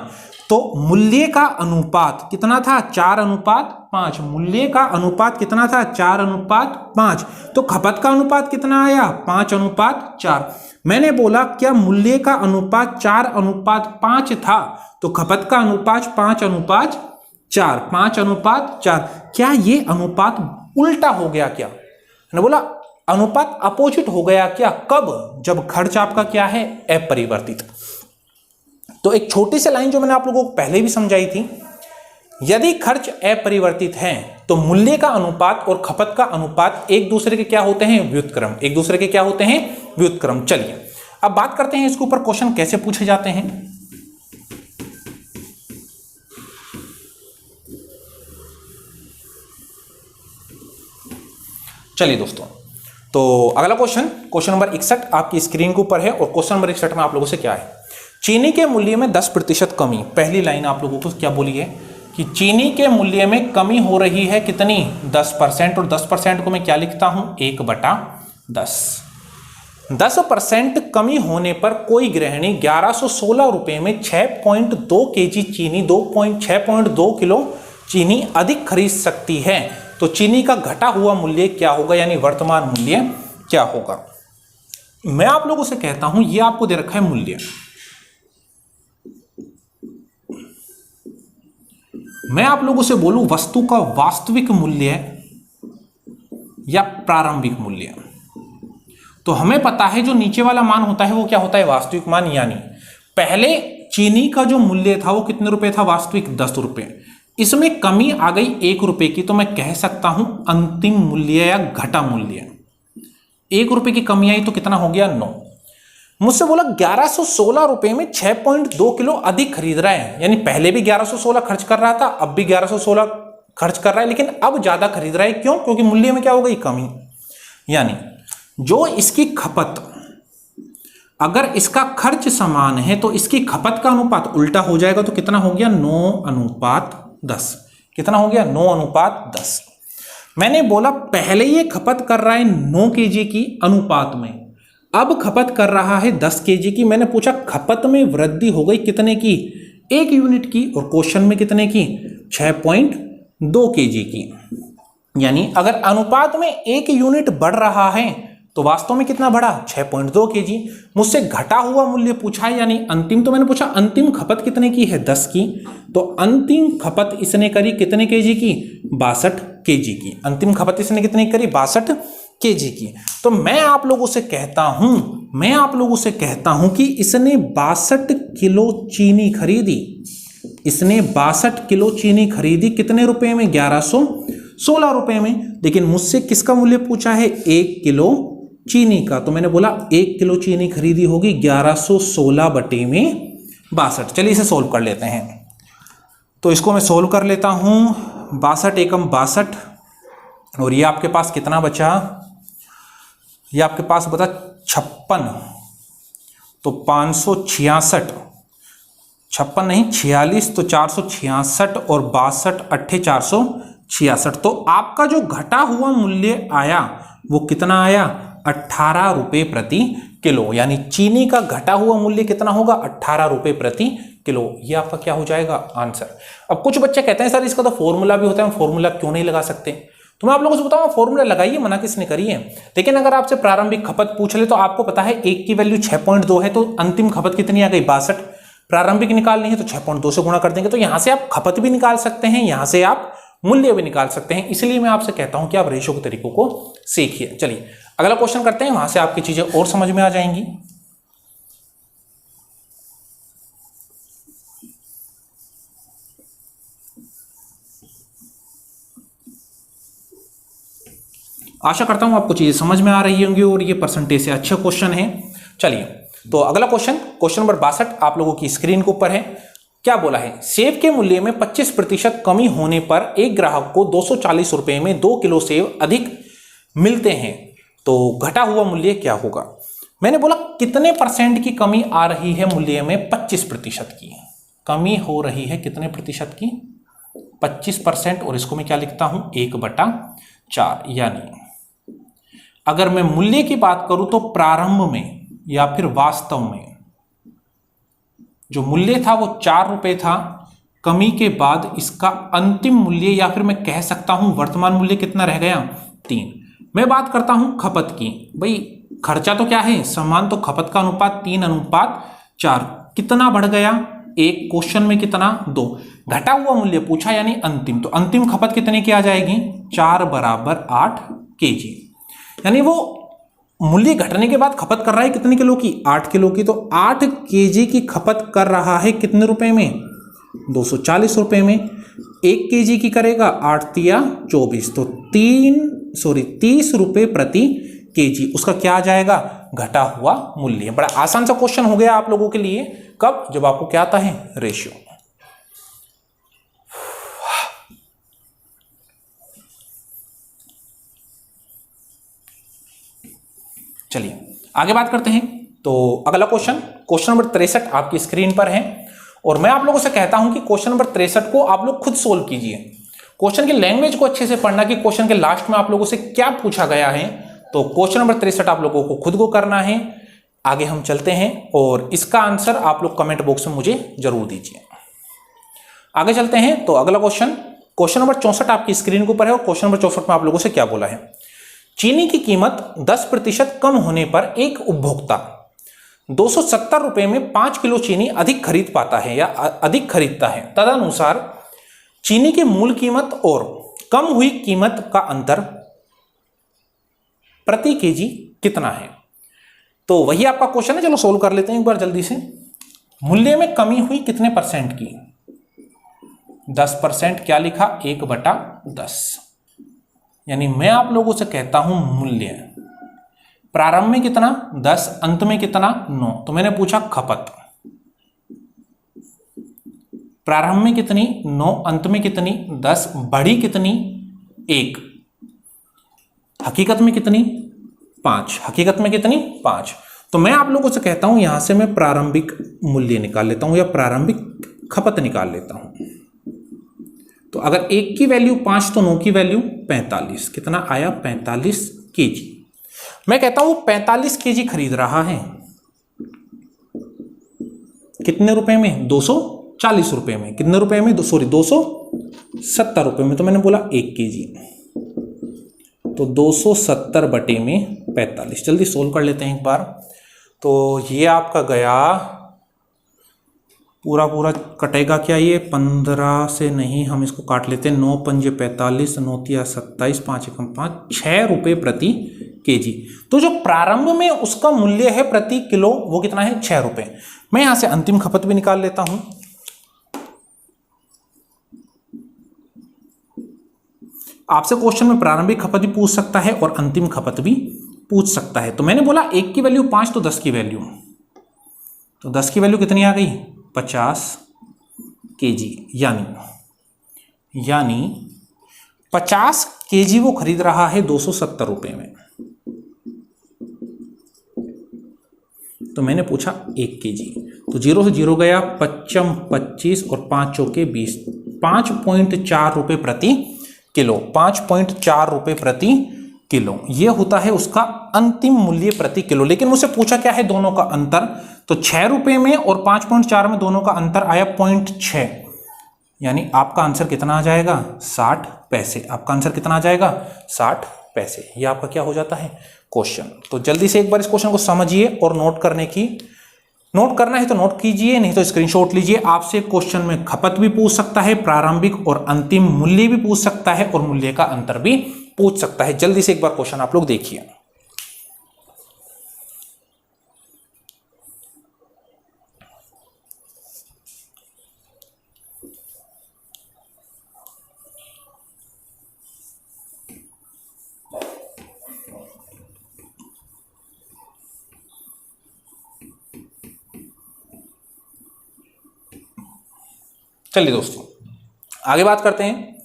तो मूल्य का अनुपात कितना था, 4:5। मूल्य का अनुपात कितना था, 4:5। तो खपत का अनुपात कितना आया, 5:4। मैंने बोला क्या मूल्य का अनुपात 4:5 था, तो खपत का अनुपात 5:4। 5:4। क्या ये अनुपात उल्टा हो गया क्या, मैंने बोला अनुपात अपोजिट हो गया क्या। कब, जब खर्च आपका क्या है, अपरिवर्तित। तो एक छोटी सी लाइन जो मैंने आप लोगों को पहले भी समझाई थी, यदि खर्च अपरिवर्तित है तो मूल्य का अनुपात और खपत का अनुपात एक दूसरे के क्या होते हैं, व्युत्क्रम। एक दूसरे के क्या होते हैं, व्युत्क्रम। चलिए अब बात करते हैं इसके ऊपर क्वेश्चन कैसे पूछे जाते हैं। चलिए दोस्तों, तो अगला क्वेश्चन नंबर 61 आपकी स्क्रीन के ऊपर है, और क्वेश्चन नंबर 61 में आप लोगों से क्या है, चीनी के मूल्य में 10% कमी। पहली लाइन आप लोगों को क्या बोली है कि चीनी के मूल्य में कमी हो रही है कितनी, 10%। और 10% को मैं क्या लिखता हूं, 1/10। 10% कमी होने पर कोई गृहिणी 1116 रुपए में 6.2 केजी चीनी, 6.2 किलो चीनी अधिक खरीद सकती है। तो चीनी का घटा हुआ मूल्य क्या होगा, यानी वर्तमान मूल्य क्या होगा। मैं आप लोगों से कहता हूं यह आपको दे रखा है मूल्य, मैं आप लोगों से बोलूं वस्तु का वास्तविक मूल्य या प्रारंभिक मूल्य, तो हमें पता है जो नीचे वाला मान होता है वो क्या होता है, वास्तविक मान। यानी पहले चीनी का जो मूल्य था वो कितने रुपए था, वास्तविक 10 रुपए। इसमें कमी आ गई 1 रुपए की, तो मैं कह सकता हूं अंतिम मूल्य या घटा मूल्य। 1 रुपए की कमी आई तो कितना हो गया, 9। मुझसे बोला 1116 रुपए में 6.2 किलो अधिक खरीद रहा है, यानी पहले भी 1116 खर्च कर रहा था, अब भी 1116 खर्च कर रहा है, लेकिन अब ज्यादा खरीद रहा है। क्यों, क्योंकि मूल्य में क्या हो गई, कमी। यानी जो इसकी खपत, अगर इसका खर्च समान है तो इसकी खपत का अनुपात उल्टा हो जाएगा, तो कितना हो गया, 9:10। कितना हो गया, 9:10। मैंने बोला पहले ये खपत कर रहा है 9 केजी की अनुपात में, अब खपत कर रहा है 10 केजी की। मैंने पूछा खपत में वृद्धि हो गई कितने की, 1 यूनिट की और क्वेश्चन में कितने की 6.2 केजी की। यानी अगर अनुपात में 1 यूनिट बढ़ रहा है तो वास्तव में कितना बढ़ा 6.2 केजी। मुझसे घटा हुआ मूल्य पूछा है, यानी अंतिम, तो मैंने पूछा अंतिम खपत कितने की है 10 की, तो अंतिम खपत इसने करी कितने केजी की 62 केजी की। अंतिम खपत इसने कितनी करी 62 केजी की। तो मैं आप लोगों से कहता हूं कि इसने 62 किलो चीनी खरीदी। इसने 62 किलो चीनी खरीदी कितने रुपए में 1116 रुपए में। लेकिन मुझसे किसका मूल्य पूछा है 1 किलो चीनी का, तो मैंने बोला 1 किलो चीनी खरीदी होगी 1116 बटे में 62। चलिए इसे सोल्व कर लेते हैं। तो इसको मैं सोल्व कर लेता हूं। 62 एकम 62 और ये आपके पास कितना बचा, ये आपके पास बचा 56। तो 566, 56 नहीं 46, तो 466 और 62 अट्ठे 466। तो आपका जो घटा हुआ मूल्य आया वो कितना आया 18 रुपए प्रति किलो। यानी चीनी का घटा हुआ मूल्य कितना होगा 18 रुपए प्रति किलो। ये आपका क्या हो जाएगा आंसर। अब कुछ बच्चे कहते हैं सर इसका तो फॉर्मूला भी होता है, हम फॉर्मूला क्यों नहीं लगा सकते। तो मैं आप लोगों से बताऊं फॉर्मूला लगाइए, मना किसने करी है। लेकिन अगर आपसे प्रारंभिक खपत पूछ ले तो आपको पता है 1 की वैल्यू 6.2 है, तो अंतिम खपत कितनी आ गई 62। प्रारंभिक निकालनी है तो 6.2 से गुणा कर देंगे। तो यहां से आप खपत भी निकाल सकते हैं, यहां से आप मूल्य भी निकाल सकते हैं। इसलिए मैं आपसे कहता हूं कि आप रेशो के तरीकों को सीखिए। चलिए अगला क्वेश्चन करते हैं, वहां से आपकी चीजें और समझ में आ जाएंगी। आशा करता हूं आपको चीजें समझ में आ रही होंगी और ये परसेंटेज से अच्छा क्वेश्चन है। चलिए तो अगला क्वेश्चन नंबर 62 आप लोगों की स्क्रीन के ऊपर है। क्या बोला है, सेब के मूल्य में 25% कमी होने पर एक ग्राहक को 240 रुपए में 2 किलो सेब अधिक मिलते हैं, तो घटा हुआ मूल्य क्या होगा। मैंने बोला कितने परसेंट की कमी आ रही है मूल्य में 25% की कमी हो रही है, कितने प्रतिशत की 25%। और इसको मैं क्या लिखता हूं 1/4। यानी अगर मैं मूल्य की बात करूं तो प्रारंभ में या फिर वास्तव में जो मूल्य था वो 4 रुपए था, कमी के बाद इसका अंतिम मूल्य या फिर मैं कह सकता हूं वर्तमान मूल्य कितना रह गया 3। मैं बात करता हूं खपत की, भाई खर्चा तो क्या है समान, तो खपत का अनुपात 3:4। कितना बढ़ गया 1, क्वेश्चन में कितना 2। घटा हुआ मूल्य पूछा यानी अंतिम, तो अंतिम खपत कितने की आ जाएगी 4 = 8 केजी। यानी वो मूल्य घटने के बाद खपत कर रहा है कितने किलो की 8 किलो की। तो 8 केजी की खपत कर रहा है कितने रुपए में 240 रुपए में। 1 केजी की करेगा 8 तिया 24, तो 30 रुपए प्रति केजी उसका क्या आ जाएगा घटा हुआ मूल्य। बड़ा आसान सा क्वेश्चन हो गया आप लोगों के लिए, कब जब आपको क्या आता है रेशियो। चलिए आगे बात करते हैं। तो अगला क्वेश्चन नंबर 63 आपकी स्क्रीन पर है और मैं आप लोगों से कहता हूं कि क्वेश्चन नंबर 63 को आप लोग खुद सोल्व कीजिए। क्वेश्चन की लैंग्वेज को अच्छे से पढ़ना कि क्वेश्चन के लास्ट में आप लोगों से क्या पूछा गया है। तो क्वेश्चन नंबर 63 आप लोगों को खुद को करना है। आगे हम चलते हैं और इसका आंसर आप लोग कमेंट बॉक्स में मुझे जरूर दीजिए। आगे चलते हैं। तो अगला क्वेश्चन नंबर 64 आपकी स्क्रीन के ऊपर है और क्वेश्चन नंबर 64 में आप लोगों से क्या बोला है, चीनी की कीमत 10% कम होने पर एक उपभोक्ता 270 रुपए में 5 किलो चीनी अधिक खरीद पाता है या अधिक खरीदता है। तदनुसार चीनी की मूल कीमत और कम हुई कीमत का अंतर प्रति केजी कितना है। तो वही आपका क्वेश्चन है, चलो सोल्व कर लेते हैं एक बार जल्दी से। मूल्य में कमी हुई कितने परसेंट की 10%। क्या लिखा 1/10। यानी मैं आप लोगों से कहता हूं मूल्य प्रारंभ में कितना 10, अंत में कितना 9। तो मैंने पूछा खपत प्रारंभ में कितनी 9, अंत में कितनी 10, बढ़ी कितनी 1, हकीकत में कितनी 5, हकीकत में कितनी 5। तो मैं आप लोगों से कहता हूं यहां से मैं प्रारंभिक मूल्य निकाल लेता हूं या प्रारंभिक खपत निकाल लेता हूं। तो अगर 1 की वैल्यू 5 तो 9 की वैल्यू 45, कितना आया 45 केजी। मैं कहता हूं 45 केजी खरीद रहा है कितने रुपए में ₹240 में, कितने रुपए में, 270 रुपए में। तो मैंने बोला 1 kg, तो 270 बटे में 45। जल्दी सोल्व कर लेते हैं एक बार। तो ये आपका गया पूरा पूरा कटेगा क्या, ये 15 से नहीं, हम इसको काट लेते हैं। 9 पंजे 45, 9 तिया 27, 5 एकम 5, 6 रुपये प्रति केजी। तो जो प्रारंभ में उसका मूल्य है प्रति किलो वो कितना है, 6 रुपये। मैं यहां से अंतिम खपत भी निकाल लेता हूं। आपसे क्वेश्चन में प्रारंभिक खपत भी पूछ सकता है और अंतिम खपत भी पूछ सकता है। तो मैंने बोला 1 की वैल्यू 5, तो 10 की वैल्यू, तो 10 की वैल्यू कितनी आ गई, 50 kg। यानी 50 kg वो खरीद रहा है 270 रुपए में। तो मैंने पूछा 1 kg, तो 0 से 0 गया, 55 25 और 5 चौके 20, 5.4 रुपए प्रति किलो, 5.4 रुपए प्रति किलो। यह होता है उसका अंतिम मूल्य प्रति किलो। लेकिन मुझसे पूछा क्या है, दोनों का अंतर। तो 6 रुपए में और 5.4 में दोनों का अंतर आया 0.6, यानी आपका आंसर कितना आ जाएगा, 60 पैसे। आपका आंसर कितना आ जाएगा, 60 पैसे। ये आपका क्या हो जाता है, क्वेश्चन। तो जल्दी से एक बार इस क्वेश्चन को समझिए और नोट करना है तो नोट कीजिए, नहीं तो स्क्रीनशॉट लीजिए। आपसे क्वेश्चन में खपत भी पूछ सकता है, प्रारंभिक और अंतिम मूल्य भी पूछ सकता है, और मूल्य का अंतर भी पूछ सकता है। जल्दी से एक बार क्वेश्चन आप लोग देखिए। चलिए दोस्तों आगे बात करते हैं।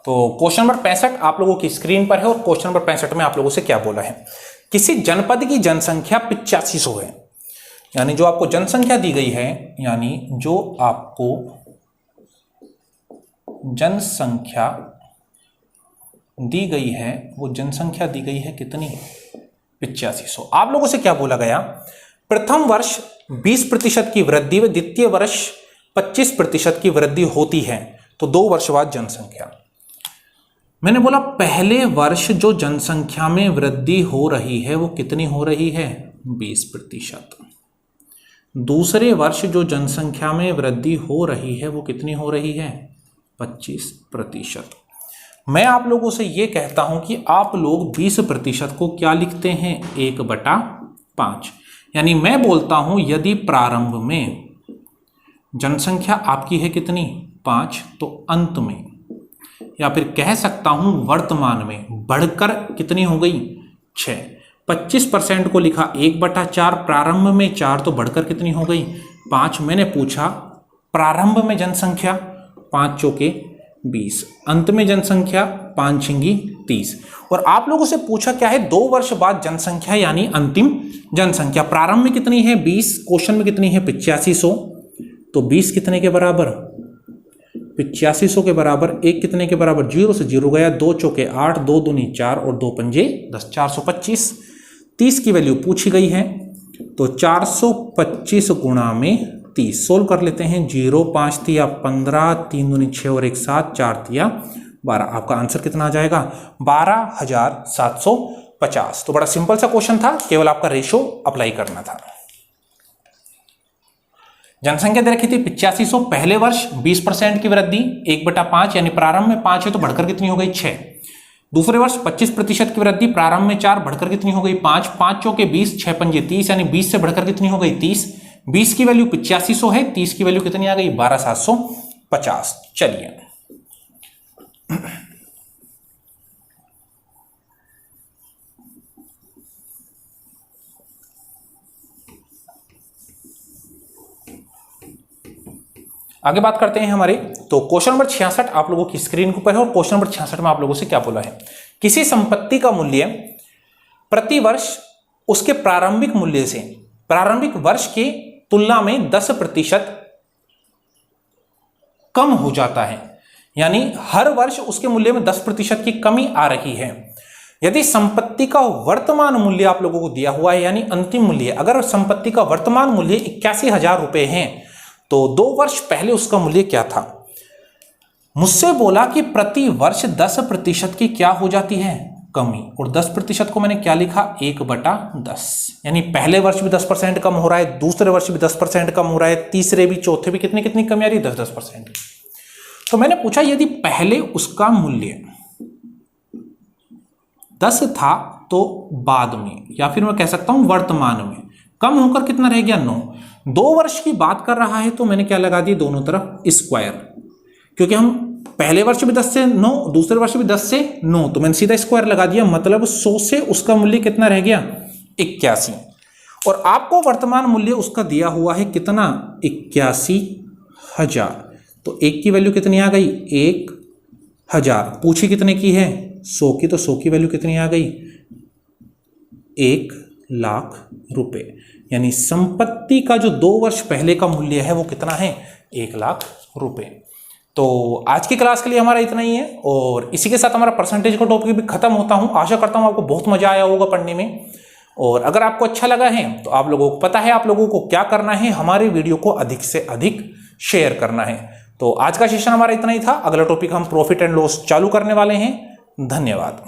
तो क्वेश्चन नंबर 65 आप लोगों की स्क्रीन पर है, और क्वेश्चन नंबर 65 में आप लोगों से क्या बोला है, किसी जनपद की जनसंख्या 8500 है। यानी जो आपको जनसंख्या दी गई है, यानी जो आपको जनसंख्या दी गई है, वो जनसंख्या दी गई है कितनी, 8500। आप लोगों से क्या बोला गया, प्रथम वर्ष 20% की वृद्धि व द्वितीय वर्ष 25% की वृद्धि होती है, तो 2 वर्ष बाद जनसंख्या। मैंने बोला पहले वर्ष जो जनसंख्या में वृद्धि हो रही है वो कितनी हो रही है, 20%। दूसरे वर्ष जो जनसंख्या में वृद्धि हो रही है वो कितनी हो रही है, 25%। मैं आप लोगों से ये कहता हूं कि आप लोग 20% को क्या लिखते हैं, 1/5। यानी मैं बोलता हूं यदि प्रारंभ में जनसंख्या आपकी है कितनी, 5, तो अंत में, या फिर कह सकता हूं वर्तमान में बढ़कर कितनी हो गई, 6। 25% को लिखा 1/4, प्रारंभ में 4, तो बढ़कर कितनी हो गई, 5। मैंने पूछा प्रारंभ में जनसंख्या 5 चौके 20, अंत में जनसंख्या 5 छिंगी 30। और आप लोगों से पूछा क्या है, 2 वर्ष बाद जनसंख्या यानी अंतिम जनसंख्या। प्रारंभ में कितनी है 20, क्वेश्चन में कितनी है 8500, तो 20 कितने के बराबर, 8500 के बराबर, 1 कितने के बराबर, 0 से 0 गया, 2 चौके 8, 2 दूनी 4 और 2 पंजे 10, 425। 30 की वैल्यू पूछी गई है, तो 425 गुणा में 30 सोल्व कर लेते हैं। 0 5 तिया 15, 3 दूनी 6 और 1 7, 4 तिया 12। आपका आंसर कितना आ जाएगा, 12750। तो बड़ा सिंपल सा क्वेश्चन था, केवल आपका रेशो अप्लाई करना था। जनसंख्या दे रखी थी 8500, पहले वर्ष 20% की वृद्धि 1/5, यानी प्रारंभ में 5 है तो बढ़कर कितनी हो गई, 6। दूसरे वर्ष 25% की वृद्धि, प्रारंभ में 4, बढ़कर कितनी हो गई, 5। 5 चौके 20, 6 पंजे 30, यानी 20 से बढ़कर कितनी हो गई, 30। 20 की वैल्यू 8500 है, 30 की वैल्यू कितनी आ गई, 12750। चलिए आगे बात करते हैं हमारे। तो क्वेश्चन नंबर 66 आप लोगों की स्क्रीन के ऊपर है, और क्वेश्चन नंबर 66 में आप लोगों से क्या बोला है, किसी संपत्ति का मूल्य प्रति वर्ष उसके प्रारंभिक मूल्य से प्रारंभिक वर्ष की तुलना में 10% कम हो जाता है। यानी हर वर्ष उसके मूल्य में 10% की कमी आ रही है। यदि संपत्ति का वर्तमान मूल्य आप लोगों को दिया हुआ है, यानी अंतिम मूल्य, अगर संपत्ति का वर्तमान मूल्य 81,000 रुपए है, तो 2 वर्ष पहले उसका मूल्य क्या था। मुझसे बोला कि प्रति वर्ष 10% की क्या हो जाती है, कमी। और 10% को मैंने क्या लिखा, 1/10। यानी पहले वर्ष भी 10% कम हो रहा है, दूसरे वर्ष भी 10% कम हो रहा है, तीसरे भी, चौथे भी कितनी कितनी कमी आ रही है, 10-10%। तो मैंने पूछा यदि पहले उसका मूल्य 10 था तो बाद में, या फिर मैं कह सकता हूं वर्तमान में कम होकर कितना रह गया, 9। 2 वर्ष की बात कर रहा है तो मैंने क्या लगा दी, दोनों तरफ स्क्वायर, क्योंकि हम पहले वर्ष भी 10 से 9, दूसरे वर्ष भी 10 से 9, तो मैंने सीधा स्क्वायर लगा दिया। मतलब 100 से उसका मूल्य कितना रह गया, 81। और आपको वर्तमान मूल्य उसका दिया हुआ है कितना, 81,000। तो 1 की वैल्यू कितनी आ गई, 1,000। पूछी कितने की है, 100 की, तो 100 की वैल्यू कितनी आ गई, 1,00,000 रुपए। यानी संपत्ति का जो 2 वर्ष पहले का मूल्य है वो कितना है, 1,00,000 रुपए। तो आज की क्लास के लिए हमारा इतना ही है, और इसी के साथ हमारा परसेंटेज का टॉपिक भी खत्म होता हूं। आशा करता हूं आपको बहुत मजा आया होगा पढ़ने में, और अगर आपको अच्छा लगा है तो आप लोगों को पता है आप लोगों को क्या करना है, हमारे वीडियो को अधिक से अधिक शेयर करना है। तो आज का सेशन हमारा इतना ही था। अगला टॉपिक हम प्रॉफिट एंड लॉस चालू करने वाले हैं। धन्यवाद।